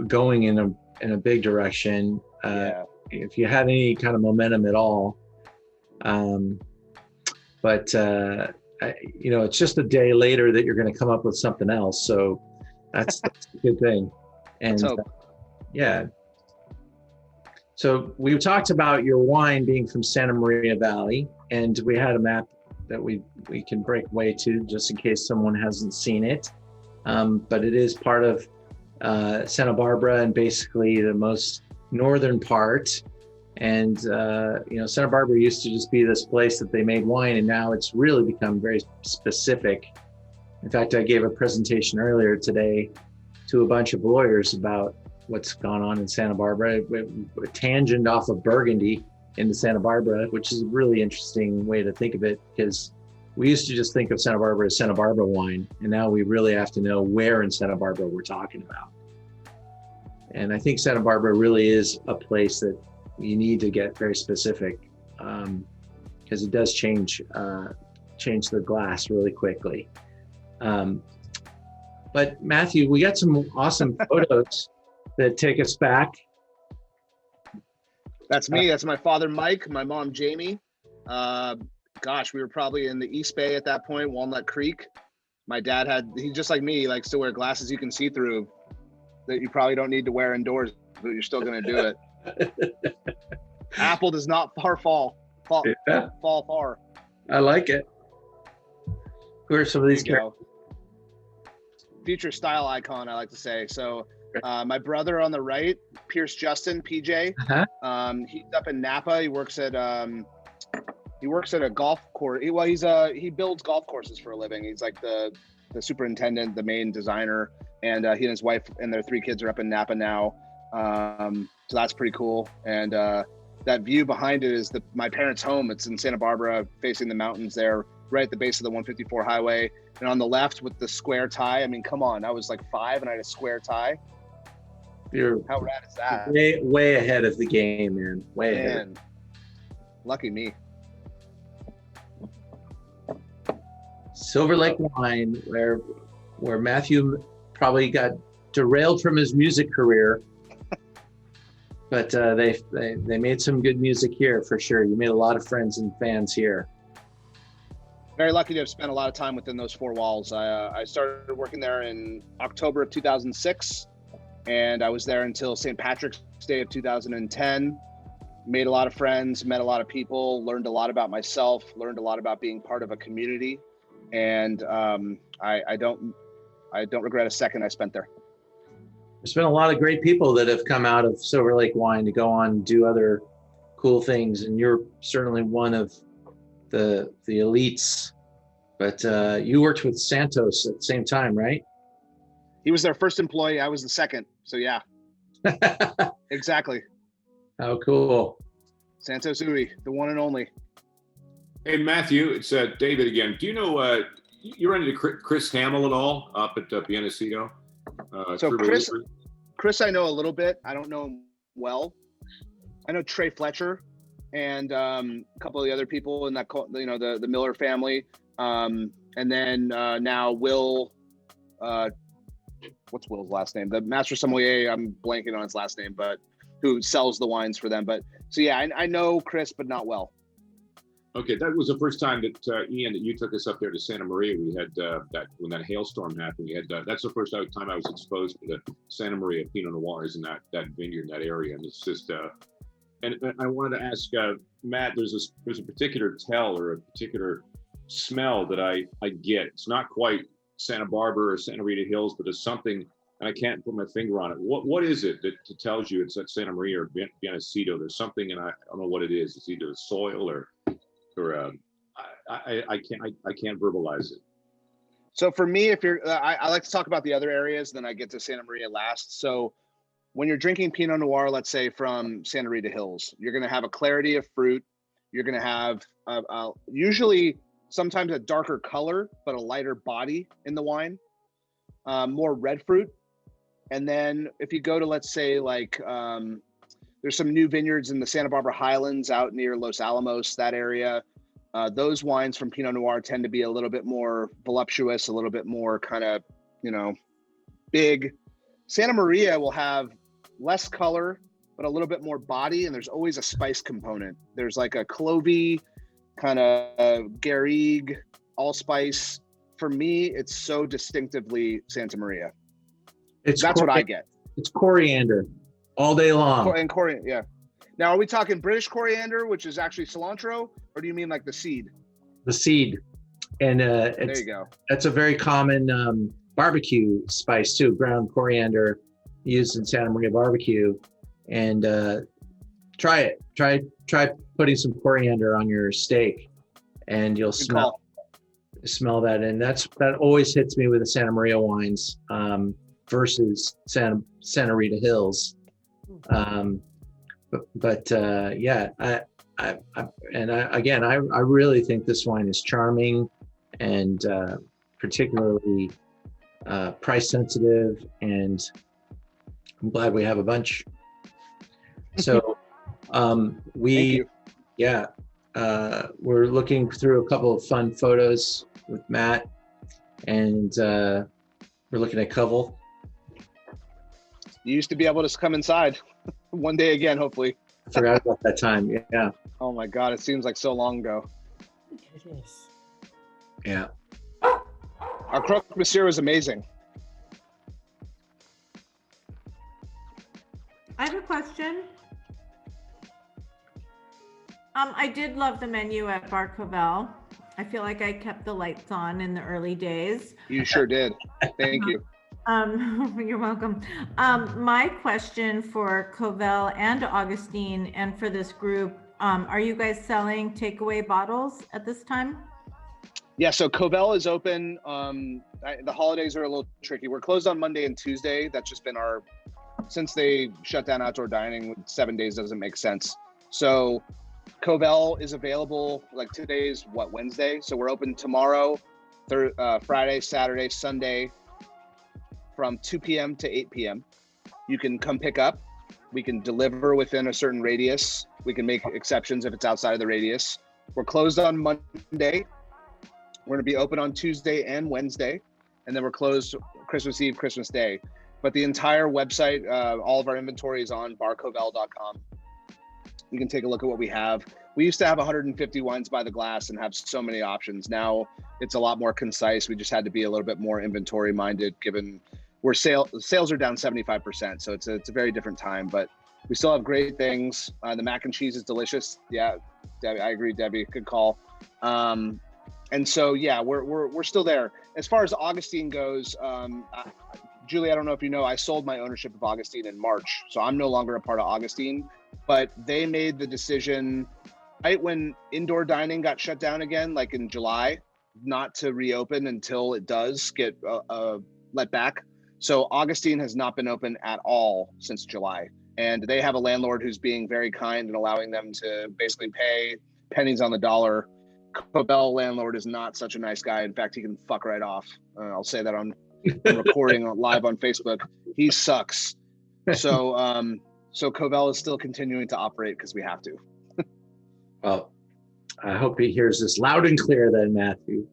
going in a big direction. Yeah. If you had any kind of momentum at all. But it's just a day later that you're going to come up with something else. So that's a good thing. And let's hope. Yeah. So we talked about your wine being from Santa Maria Valley, and we had a map that we can break way to just in case someone hasn't seen it. But it is part of Santa Barbara and basically the most northern part. And Santa Barbara used to just be this place that they made wine, and now it's really become very specific. In fact, I gave a presentation earlier today to a bunch of lawyers about what's gone on in Santa Barbara. A tangent off of Burgundy into Santa Barbara, which is a really interesting way to think of it, because we used to just think of Santa Barbara as Santa Barbara wine, and now we really have to know where in Santa Barbara we're talking about. And I think Santa Barbara really is a place that you need to get very specific, because it does change the glass really quickly. But Matthew, we got some awesome photos that take us back. That's me. That's my father, Mike, my mom, Jamie. We were probably in the East Bay at that point, Walnut Creek. My dad he's just like me, he likes to wear glasses you can see through that you probably don't need to wear indoors, but you're still going to do it. Apple does not fall far. I like it. Who are some of these characters? Future style icon, I like to say. So my brother on the right, Pierce Justin, PJ. He's up in Napa. He works at a golf course. He builds golf courses for a living. He's like the superintendent, the main designer, and he and his wife and their 3 kids are up in Napa now. So that's pretty cool. And that view behind it is my parents' home. It's in Santa Barbara, facing the mountains there, right at the base of the 154 highway. And on the left with the square tie. I mean, come on. I was like 5 and I had a square tie. How rad is that? Way ahead of the game, man. Way ahead. Lucky me. Silver Lake Wine, where Matthew probably got derailed from his music career. But they made some good music here for sure. You made a lot of friends and fans here. Very lucky to have spent a lot of time within those 4 walls. I started working there in October of 2006, and I was there until St. Patrick's Day of 2010. Made a lot of friends, met a lot of people, learned a lot about myself, learned a lot about being part of a community, and I don't regret a second I spent there. There's been a lot of great people that have come out of Silver Lake Wine to go on and do other cool things, and you're certainly one of the elites. But you worked with Santos at the same time, right? He was their first employee. I was the second. So yeah, exactly. How cool. Santos Uri, the one and only. Hey, Matthew, it's David again. Do you know, you run into Chris Hamill at all up at Pianacito? So Chris, I know a little bit. I don't know him well. I know Trey Fletcher and a couple of the other people in that, the Miller family. And then now Will, what's Will's last name? The master sommelier, I'm blanking on his last name, but who sells the wines for them. But so yeah, I know Chris, but not well. Okay, that was the first time that Ian, that you took us up there to Santa Maria. We had that when that hailstorm happened. We had that's the first time I was exposed to the Santa Maria Pinot Noirs in that vineyard in that area. And it's just and I wanted to ask Matt. There's a particular tell or a particular smell that I get. It's not quite Santa Barbara or Santa Rita Hills, but it's something and I can't put my finger on it. What is it that tells you it's at Santa Maria or Bienesito? There's something, and I don't know what it is. It's either soil or I can't verbalize it. So for me, if you're, I like to talk about the other areas, then I get to Santa Maria last. So when you're drinking Pinot Noir, let's say from Santa Rita Hills, you're going to have a clarity of fruit. You're going to have usually sometimes a darker color, but a lighter body in the wine, more red fruit. And then if you go to, let's say, like, there's some new vineyards in the Santa Barbara Highlands out near Los Alamos, that area. Those wines from Pinot Noir tend to be a little bit more voluptuous, a little bit more kind of, big. Santa Maria will have less color, but a little bit more body, and there's always a spice component. There's like a clovey, kind of garrigue, allspice. For me, it's so distinctively Santa Maria. That's what I get. It's coriander all day long. And coriander, yeah. Now, are we talking British coriander, which is actually cilantro, or do you mean like the seed? The seed. And there you go. That's a very common barbecue spice too, ground coriander used in Santa Maria barbecue. And try it. Try putting some coriander on your steak, and you'll smell that. And that always hits me with the Santa Maria wines versus Santa Rita Hills. Yeah, I really think this wine is charming and particularly price sensitive, and I'm glad we have a bunch. So we're looking through a couple of fun photos with Matt, and we're looking at Kovel. You used to be able to come inside one day again, hopefully. I forgot about that time. Yeah. Oh my God, it seems like so long ago. It is. Yeah. Our croque monsieur was amazing. I have a question. I did love the menu at Bar Kovel. I feel like I kept the lights on in the early days. You sure did. Thank you. You're welcome. My question for Kovel and Augustine and for this group, are you guys selling takeaway bottles at this time? Yeah, so Kovel is open. The holidays are a little tricky. We're closed on Monday and Tuesday. That's just been since they shut down outdoor dining, 7 days doesn't make sense. So Kovel is available, like today's Wednesday. So we're open tomorrow, Friday, Saturday, Sunday, from 2 p.m. to 8 p.m. You can come pick up. We can deliver within a certain radius. We can make exceptions if it's outside of the radius. We're closed on Monday. We're going to be open on Tuesday and Wednesday, and then we're closed Christmas Eve, Christmas Day. But the entire website, all of our inventory is on barkovel.com. You can take a look at what we have. We used to have 150 wines by the glass and have so many options. Now it's a lot more concise. We just had to be a little bit more inventory minded, given sales are down 75%. So it's a very different time, but we still have great things. The mac and cheese is delicious. Yeah, Debbie, I agree, Debbie, good call. And so, yeah, we're still there. As far as Augustine goes, Julie, I don't know if you know, I sold my ownership of Augustine in March. So I'm no longer a part of Augustine, but they made the decision right when indoor dining got shut down again, like in July, not to reopen until it does get let back. So Augustine has not been open at all since July. And they have a landlord who's being very kind and allowing them to basically pay pennies on the dollar. Kovel landlord is not such a nice guy. In fact, he can fuck right off. I'll say that on recording live on Facebook. He sucks. So Kovel is still continuing to operate because we have to. Well, I hope he hears this loud and clear then, Matthew.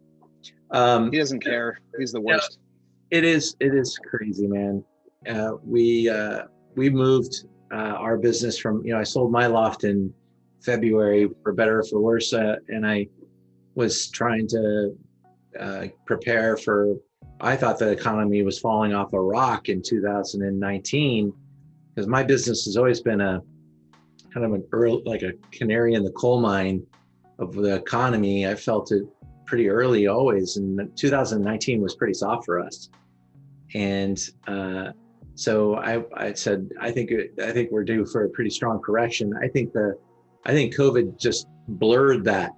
He doesn't care. He's the worst. It is crazy, man. We moved our business from, I sold my loft in February, for better or for worse, and I was trying to prepare for, I thought the economy was falling off a rock in 2019, because my business has always been a kind of like a canary in the coal mine of the economy. I felt it pretty early always, and 2019 was pretty soft for us. And so I said, I think we're due for a pretty strong correction. I think COVID just blurred that,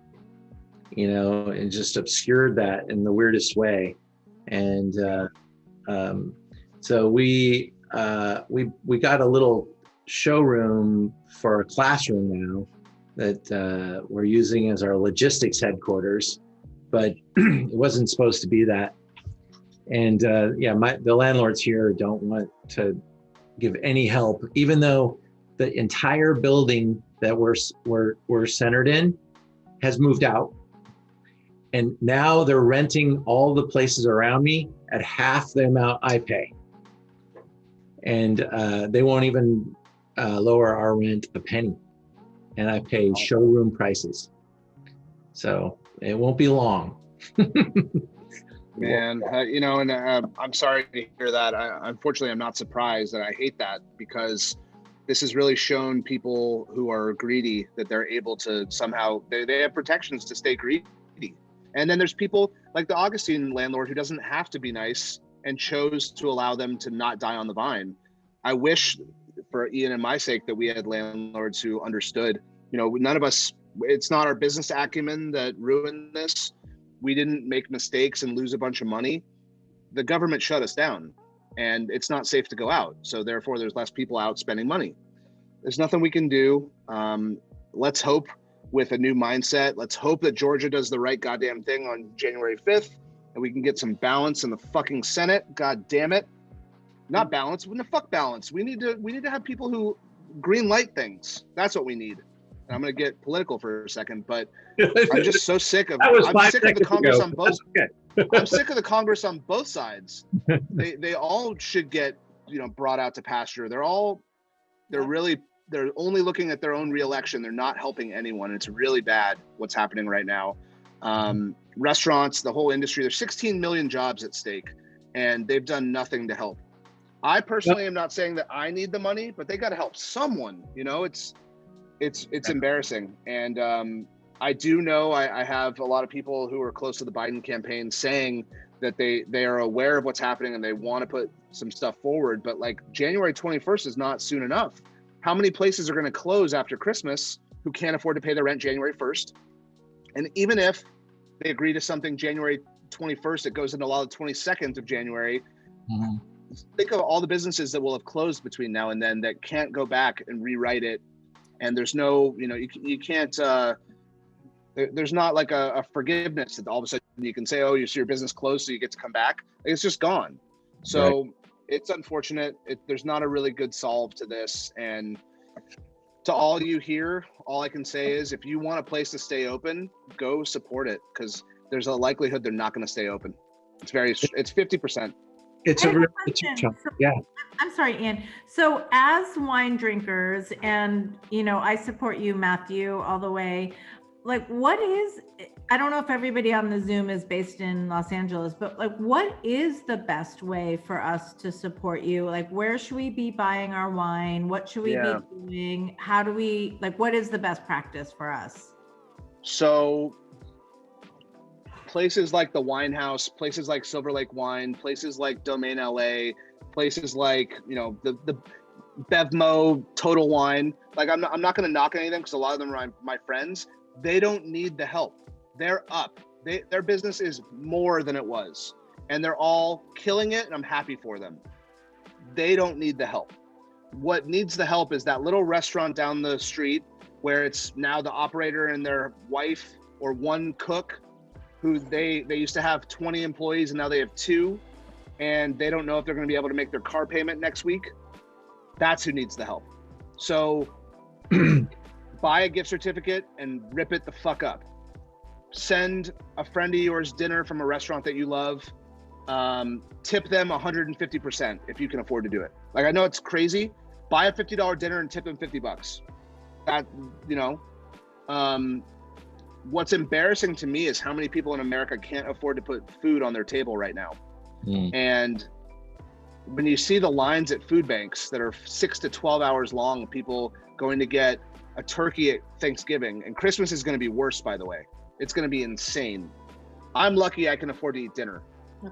and just obscured that in the weirdest way. And so we got a little showroom for a classroom now that we're using as our logistics headquarters, but it wasn't supposed to be that. And the landlords here don't want to give any help, even though the entire building that we're centered in has moved out. And now they're renting all the places around me at half the amount I pay. And they won't even lower our rent a penny. And I pay showroom prices. So it won't be long. Man, I'm sorry to hear that. Unfortunately, I'm not surprised, and I hate that, because this has really shown people who are greedy that they're able to somehow, they have protections to stay greedy. And then there's people like the Augustine landlord who doesn't have to be nice and chose to allow them to not die on the vine. I wish, for Ian and my sake, that we had landlords who understood. None of us, it's not our business acumen that ruined this. We didn't make mistakes and lose a bunch of money. The government shut us down, and it's not safe to go out. So therefore, there's less people out spending money. There's nothing we can do. Let's hope with a new mindset. Let's hope that Georgia does the right goddamn thing on January 5th, and we can get some balance in the fucking Senate. God damn it. Not balance. When the fuck balance? We need to have people who green light things. That's what we need. And I'm going to get political for a second, but I'm just so sick of the Congress on both. I'm sick of the Congress on both sides. They all should get brought out to pasture. They're only looking at their own reelection. They're not helping anyone. It's really bad what's happening right now. Restaurants, the whole industry. There's 16 million jobs at stake, and they've done nothing to help. I personally am not saying that I need the money, but they got to help someone. It's embarrassing. And I do know I have a lot of people who are close to the Biden campaign saying that they are aware of what's happening and they want to put some stuff forward. But like January 21st is not soon enough. How many places are going to close after Christmas who can't afford to pay their rent January 1st? And even if they agree to something January 21st, it goes into law the 22nd of January. Mm-hmm. Think of all the businesses that will have closed between now and then that can't go back and rewrite it. And there's no, you can't, there's not like a forgiveness that all of a sudden you can say, oh, your business closed, so you get to come back. It's just gone. So It's unfortunate. There's not a really good solve to this. And to all you here, all I can say is if you want a place to stay open, go support it, because there's a likelihood they're not going to stay open. It's 50%. It's yeah. I'm sorry, Ian. So as wine drinkers, and I support you, Matthew, all the way. Like, I don't know if everybody on the Zoom is based in Los Angeles, but like, what is the best way for us to support you? Like, where should we be buying our wine? What should we be doing? How do we, what is the best practice for us? So places like the Wine House, places like Silver Lake Wine, places like Domain LA, places like, the Bevmo, Total Wine. Like, I'm not going to knock any of them because a lot of them are my friends. They don't need the help. They're up. Their business is more than it was, and they're all killing it, and I'm happy for them. They don't need the help. What needs the help is that little restaurant down the street where it's now the operator and their wife or one cook who they used to have 20 employees and now they have 2, and they don't know if they're going to be able to make their car payment next week. That's who needs the help. So buy a gift certificate and rip it the fuck up. Send a friend of yours dinner from a restaurant that you love. Tip them 150% if you can afford to do it. Like, I know it's crazy. Buy a $50 dinner and tip them $50. That, what's embarrassing to me is how many people in America can't afford to put food on their table right now. And when you see the lines at food banks that are 6 to 12 hours long, people going to get a turkey at Thanksgiving, and Christmas is going to be worse, by the way. It's going to be insane. I'm lucky I can afford to eat dinner.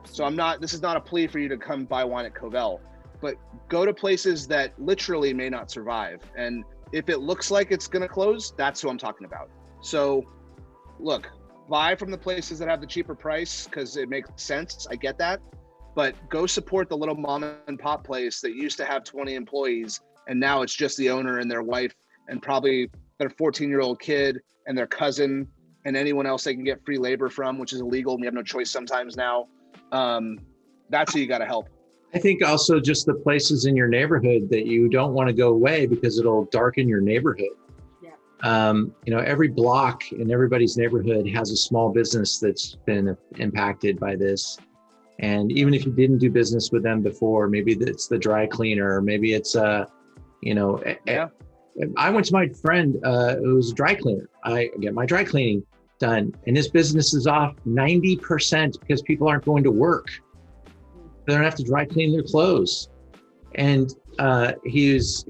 So this is not a plea for you to come buy wine at Covell, but go to places that literally may not survive. And if it looks like it's going to close, that's who I'm talking about. So look, buy from the places that have the cheaper price because it makes sense. I get that. But go support the little mom and pop place that used to have 20 employees. And now it's just the owner and their wife and probably their 14-year-old kid and their cousin and anyone else they can get free labor from, which is illegal. And we have no choice sometimes now. That's who you got to help. I think also just the places in your neighborhood that you don't want to go away because it'll darken your neighborhood. Every block in everybody's neighborhood has a small business that's been impacted by this. And even if you didn't do business with them before, maybe it's the dry cleaner, maybe it's, I went to my friend who's a dry cleaner. I get my dry cleaning done and his business is off 90% because people aren't going to work. They don't have to dry clean their clothes. And he's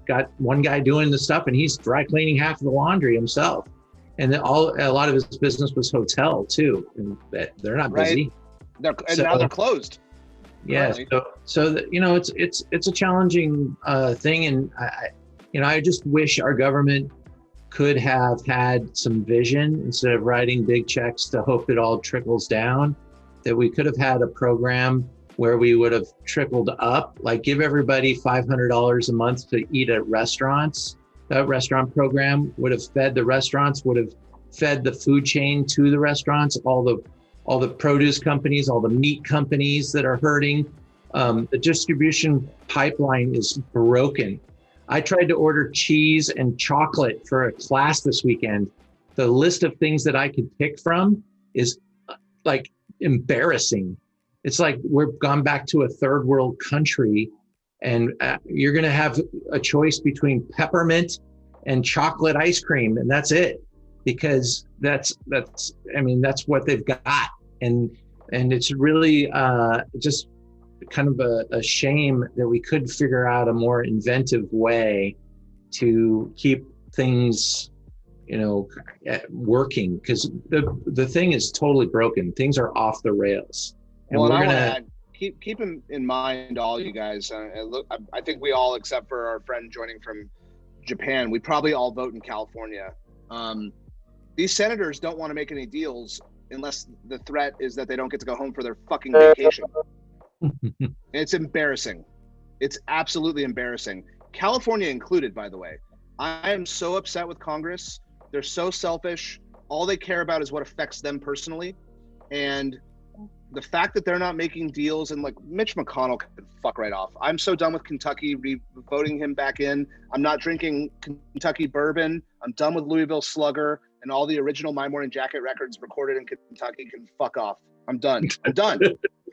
got one guy doing the stuff and he's dry cleaning half of the laundry himself. And a lot of his business was hotel too. And they're not busy. Now they're closed. Yeah. It's a challenging thing. And I just wish our government could have had some vision instead of writing big checks to hope it all trickles down, that we could have had a program where we would have trickled up, like give everybody $500 a month to eat at restaurants. That restaurant program would have fed the restaurants, would have fed the food chain to the restaurants, all the produce companies, all the meat companies that are hurting. The distribution pipeline is broken. I tried to order cheese and chocolate for a class this weekend. The list of things that I could pick from is like embarrassing. It's like we've gone back to a third world country and you're going to have a choice between peppermint and chocolate ice cream. And that's it, because that's what they've got. And it's really just kind of a shame that we could figure out a more inventive way to keep things, working, because the thing is totally broken. Things are off the rails. And well, and I want to add, keep in mind, all you guys. Look, I think we all, except for our friend joining from Japan, we probably all vote in California. These senators don't want to make any deals unless the threat is that they don't get to go home for their fucking vacation. It's embarrassing. It's absolutely embarrassing. California included, by the way. I am so upset with Congress. They're so selfish. All they care about is what affects them personally. And the fact that they're not making deals, and like Mitch McConnell could fuck right off. I'm so done with Kentucky voting him back in. I'm not drinking Kentucky bourbon. I'm done with Louisville Slugger, and all the original My Morning Jacket records recorded in Kentucky can fuck off. I'm done. I'm done.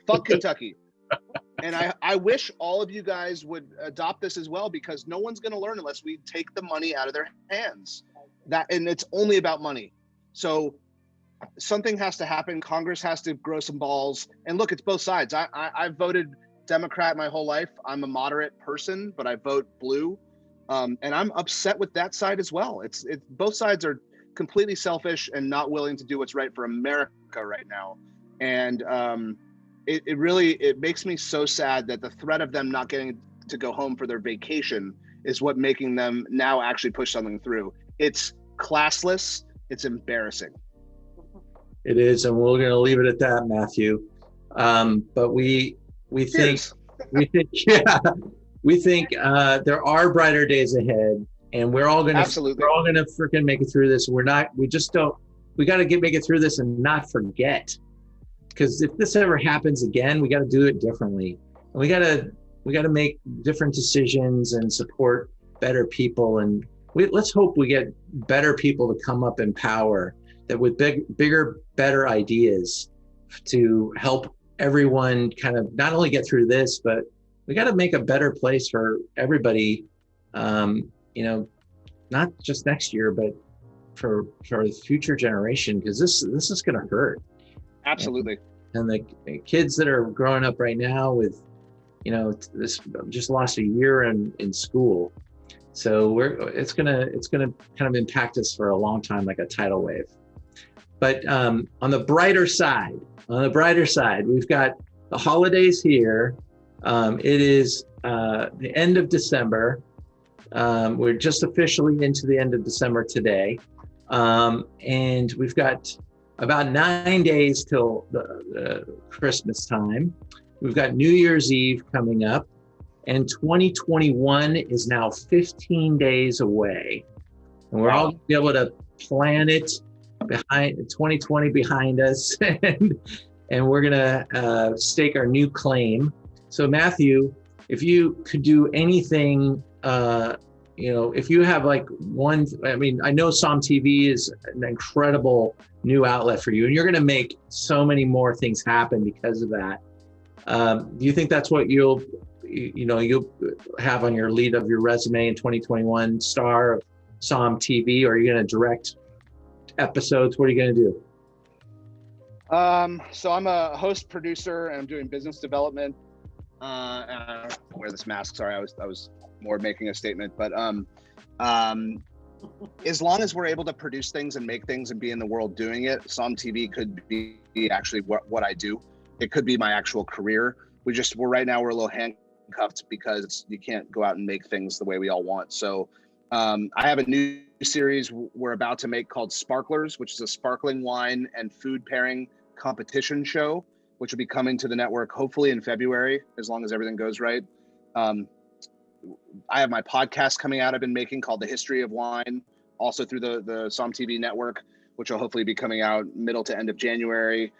Fuck Kentucky. And I wish all of you guys would adopt this as well, because no one's going to learn unless we take the money out of their hands. And it's only about money. So something has to happen. Congress has to grow some balls. And look, it's both sides. I've voted Democrat my whole life. I'm a moderate person, but I vote blue. And I'm upset with that side as well. It's both sides are completely selfish and not willing to do what's right for America right now. And it really makes me so sad that the threat of them not getting to go home for their vacation is what making them now actually push something through. It's classless. It's embarrassing. It is, and we're going to leave it at that, Matthew. But we think there are brighter days ahead, and we're all going to freaking make it through this. We got to make it through this and not forget. Because if this ever happens again, we got to do it differently. And we got to make different decisions and support better people. And let's hope we get better people to come up in power, that with bigger, better ideas to help everyone kind of not only get through this, but we got to make a better place for everybody, not just next year, but for the future generation, because this is going to hurt. Absolutely. And the kids that are growing up right now with, this just lost a year in school. So it's gonna kind of impact us for a long time, like a tidal wave. But on the brighter side, we've got the holidays here. It is the end of December. We're just officially into the end of December today. And we've got about 9 days till the Christmas time. We've got New Year's Eve coming up, and 2021 is now 15 days away. And we're all gonna be able to plan it behind 2020 behind us, and we're gonna stake our new claim. So Matthew, if you could do anything, if you have like one, I know Psalm TV is an incredible new outlet for you, and you're going to make so many more things happen because of that. Do you think that's what you'll have on your lead of your resume in 2021, star of Psalm TV, or are you going to direct episodes? What are you going to do? So I'm a host producer, and I'm doing business development. And I don't wear this mask. Sorry, I was more making a statement, but as long as we're able to produce things and make things and be in the world doing it, Psalm TV could be actually what I do. It could be my actual career. We're right now we're a little handcuffed because you can't go out and make things the way we all want. So I have a new series we're about to make called Sparklers, which is a sparkling wine and food pairing competition show, which will be coming to the network hopefully in February, as long as everything goes right. I have my podcast coming out I've been making called The History of Wine, also through the Psalm TV network, which will hopefully be coming out middle to end of January.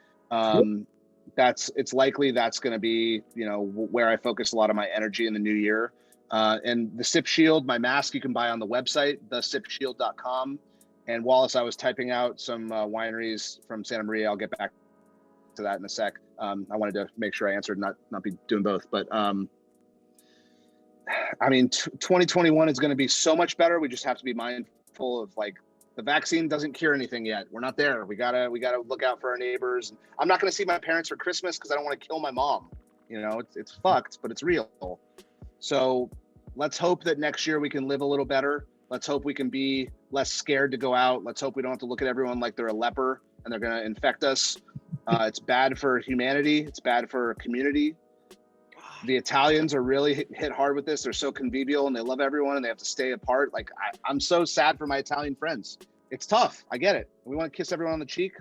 It's likely that's going to be, where I focus a lot of my energy in the new year. And the Sip Shield, my mask, you can buy on the website, thesipshield.com. And Wallace, I was typing out some wineries from Santa Maria. I'll get back to that in a sec. I wanted to make sure I answered, not be doing both, but 2021 is going to be so much better. We just have to be mindful of the vaccine doesn't cure anything yet. We're not there. We gotta look out for our neighbors. I'm not going to see my parents for Christmas because I don't want to kill my mom. It's fucked, but it's real. So let's hope that next year we can live a little better. Let's hope we can be less scared to go out. Let's hope we don't have to look at everyone like they're a leper and they're going to infect us. It's bad for humanity. It's bad for community. The Italians are really hit hard with this. They're so convivial and they love everyone and they have to stay apart. I'm so sad for my Italian friends. It's tough. I get it. We want to kiss everyone on the cheek.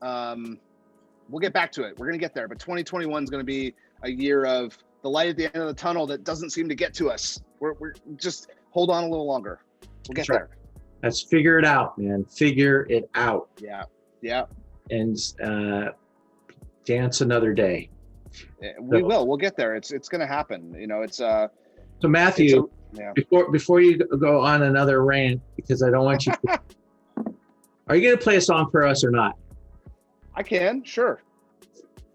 We'll get back to it. We're going to get there. But 2021 is going to be a year of the light at the end of the tunnel that doesn't seem to get to us. We're just hold on a little longer. We'll get there. Let's figure it out, man. Figure it out. Yeah. And dance another day. We will. We'll get there. It's going to happen. So Matthew, before you go on another rant, because I don't want you to, are you going to play a song for us or not? I can, sure.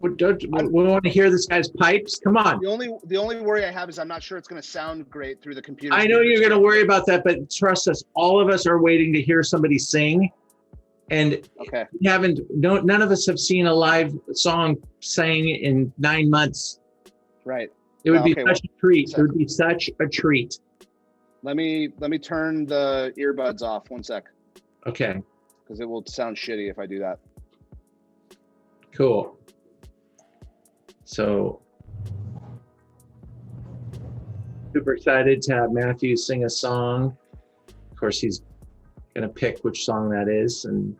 We want to hear this guy's pipes. Come on. The only worry I have is I'm not sure it's going to sound great through the computer. I know you're going to worry about that, but trust us, all of us are waiting to hear somebody sing. And none of us have seen a live song sang in 9 months. Right. It would be such a treat. It would be such a treat. Let me turn the earbuds off 1 sec. Okay. Because it will sound shitty if I do that. Cool. So super excited to have Matthew sing a song. Of course, he's gonna pick which song that is. And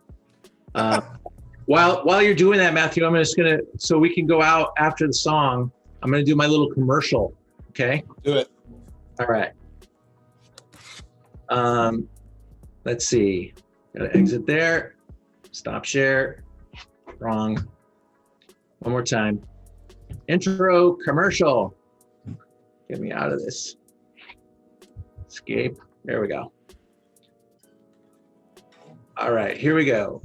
while you're doing that, Matthew, I'm just gonna, so we can go out after the song, I'm gonna do my little commercial. Okay. Do it. All right. Let's see. Gotta exit there. Stop share. Wrong. One more time. Intro commercial. Get me out of this. Escape. There we go. All right, here we go.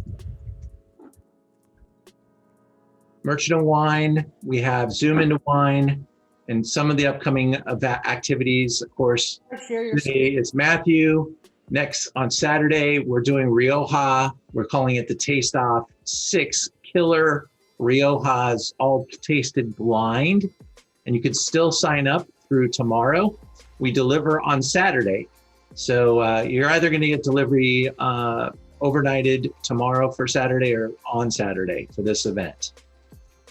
Merchant of Wine. We have Zoom into Wine and some of the upcoming activities. Of course, today is Matthew. Next on Saturday, we're doing Rioja. We're calling it the Taste Off. 6 killer Riojas, all tasted blind. And you can still sign up through tomorrow. We deliver on Saturday. So you're either going to get delivery overnighted tomorrow for Saturday or on Saturday for this event.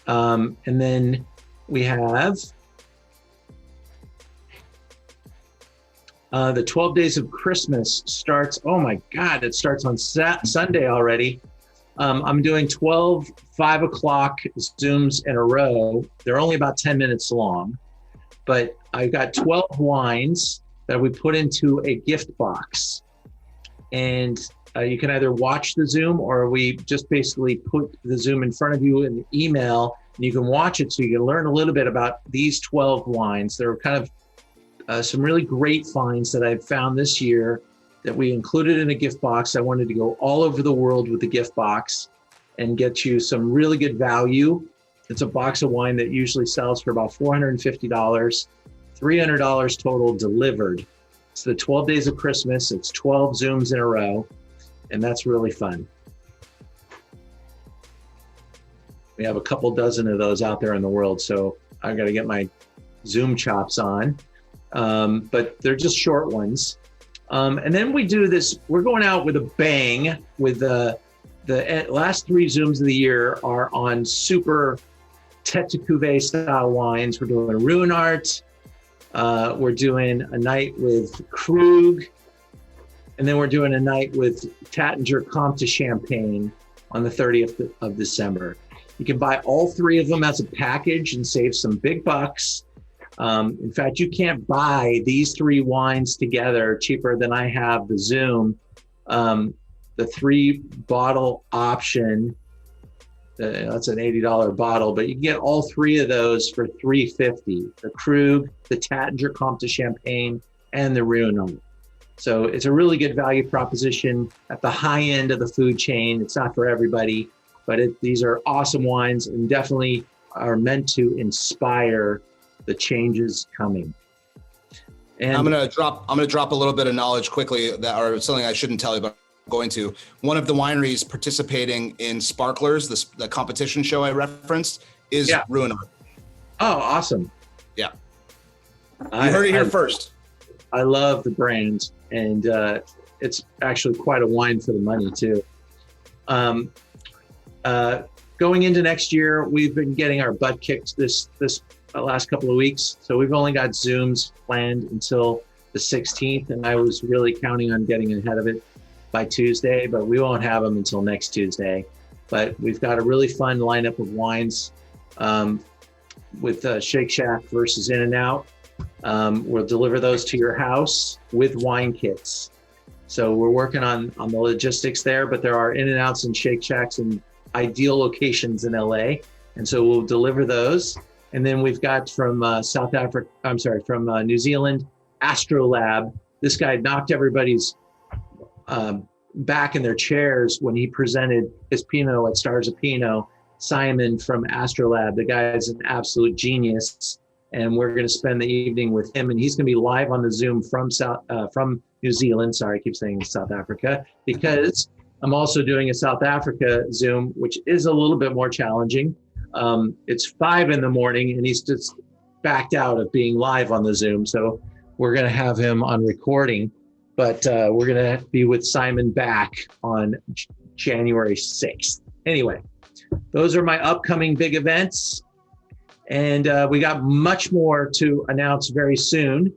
And then we have the 12 Days of Christmas starts. Oh my God, it starts on Sunday already. I'm doing 12 5 o'clock Zooms in a row. They're only about 10 minutes long, but I've got 12 wines that we put into a gift box. And you can either watch the Zoom, or we just basically put the Zoom in front of you in the email, and you can watch it so you can learn a little bit about these 12 wines. They're kind of some really great finds that I've found this year that we included in a gift box. I wanted to go all over the world with the gift box and get you some really good value. It's a box of wine that usually sells for about $450, $300 total delivered. It's the 12 Days of Christmas. It's 12 Zooms in a row, and that's really fun. We have a couple dozen of those out there in the world, so I got to get my Zoom chops on. But they're just short ones. And then we do this, we're going out with a bang with the last 3 Zooms of the year are on super tête de cuvée style wines. We're doing Ruinart. We're doing a night with Krug. And then we're doing a night with Tattinger Comte de Champagne on the 30th of December. You can buy all 3 of them as a package and save some big bucks. In fact, you can't buy these 3 wines together cheaper than I have the Zoom. The 3 bottle option, that's an $80 bottle, but you can get all 3 of those for $350. The Krug, the Tattinger Comte de Champagne, and the Ruinart. So it's a really good value proposition at the high end of the food chain. It's not for everybody, but these are awesome wines and definitely are meant to inspire the changes coming. And I'm gonna drop a little bit of knowledge quickly that or something I shouldn't tell you, but I'm going to. One of the wineries participating in Sparklers, the competition show I referenced, is Ruinart. Oh, awesome. Yeah. You heard it here first. I love the brand, and it's actually quite a wine for the money too. Going into next year, we've been getting our butt kicked this last couple of weeks. So we've only got Zooms planned until the 16th, and I was really counting on getting ahead of it by Tuesday, but we won't have them until next Tuesday. But we've got a really fun lineup of wines with Shake Shack versus In-N-Out. We'll deliver those to your house with wine kits. So we're working on the logistics there, but there are In-N-Outs and Shake Shacks in ideal locations in LA. And so we'll deliver those. And then we've got from New Zealand, Astrolab. This guy knocked everybody's back in their chairs when he presented his Pinot at Stars of Pinot. Simon from Astrolab, the guy is an absolute genius. And we're going to spend the evening with him. And he's going to be live on the Zoom from New Zealand. Sorry, I keep saying South Africa, because I'm also doing a South Africa Zoom, which is a little bit more challenging. It's 5 a.m, and he's just backed out of being live on the Zoom. So we're going to have him on recording, but we're going to be with Simon back on January 6th. Anyway, those are my upcoming big events. And we got much more to announce very soon,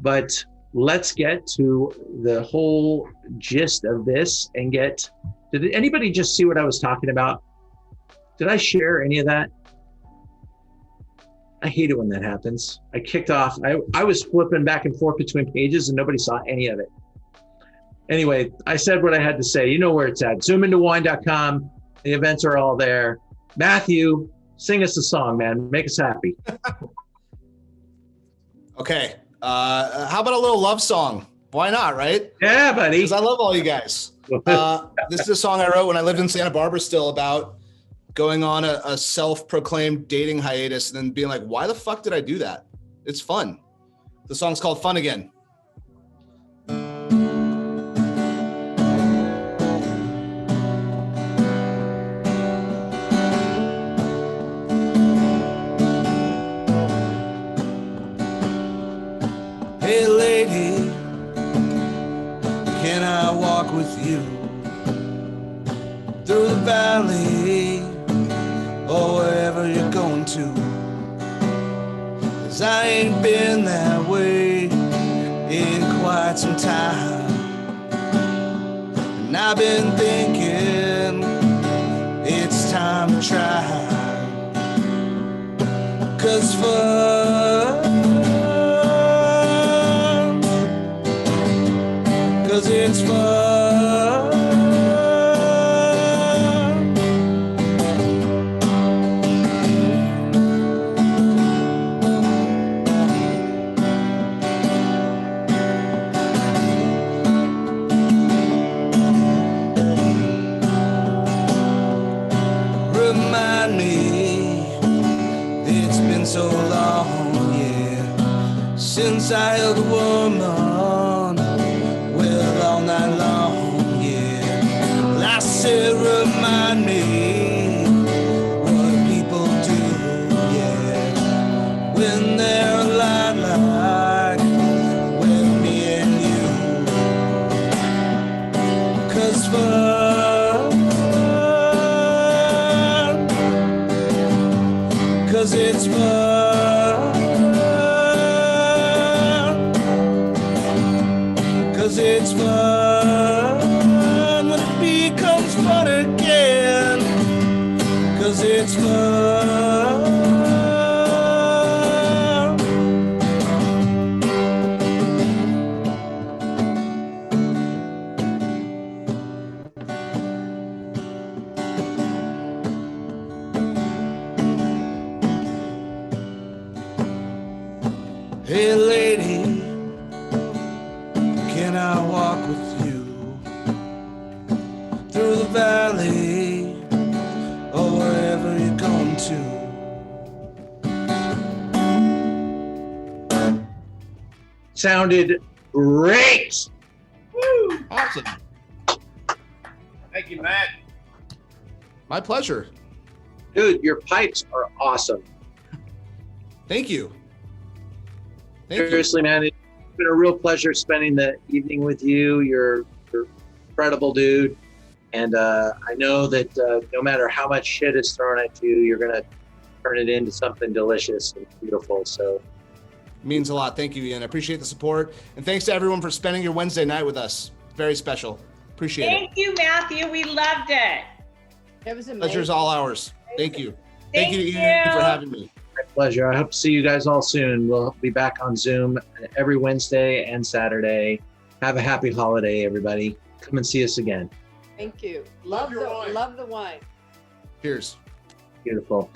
but let's get to the whole gist of this and did anybody just see what I was talking about? Did I share any of that? I hate it when that happens. I kicked off. I was flipping back and forth between pages and nobody saw any of it. Anyway, I said what I had to say. You know where it's at. ZoomIntoWine.com. The events are all there. Matthew, sing us a song, man. Make us happy. Okay. How about a little love song? Why not, right? Yeah, buddy. Because I love all you guys. This is a song I wrote when I lived in Santa Barbara still, about going on a self-proclaimed dating hiatus and then being like, why the fuck did I do that? It's fun. The song's called Fun Again. Hey lady, can I walk with you through the valley or wherever you're going to. 'Cause I ain't been that way in quite some time, and I've been thinking it's time to try. 'Cause it's fun. Remind me, it's been so long, yeah, since I held a woman, well, all night long, yeah. Well, I said, remind me what people do, yeah, when they're alive like with me and you. 'Cause it's fun. 'Cause it's fun when it becomes fun again. 'Cause it's fun. Hey lady, can I walk with you through the valley or wherever you're going to? Sounded great. Awesome. Thank you, Matt. My pleasure. Dude, your pipes are awesome. Thank you. Thank you. Seriously, man, it's been a real pleasure spending the evening with you. You're incredible, dude. And I know that no matter how much shit is thrown at you, you're going to turn it into something delicious and beautiful. So Means a lot. Thank you, Ian. I appreciate the support. And thanks to everyone for spending your Wednesday night with us. Very special. Appreciate it. Thank you, Matthew. We loved it. It was amazing. Pleasure's all ours. Thank you. Thank you, you. Ian, for having me. my pleasure. I hope to see you guys all soon. We'll be back on Zoom every Wednesday and Saturday. Have a happy holiday, everybody. Come and see us again. Thank you. Love your wine. Love the wine. Cheers. Beautiful.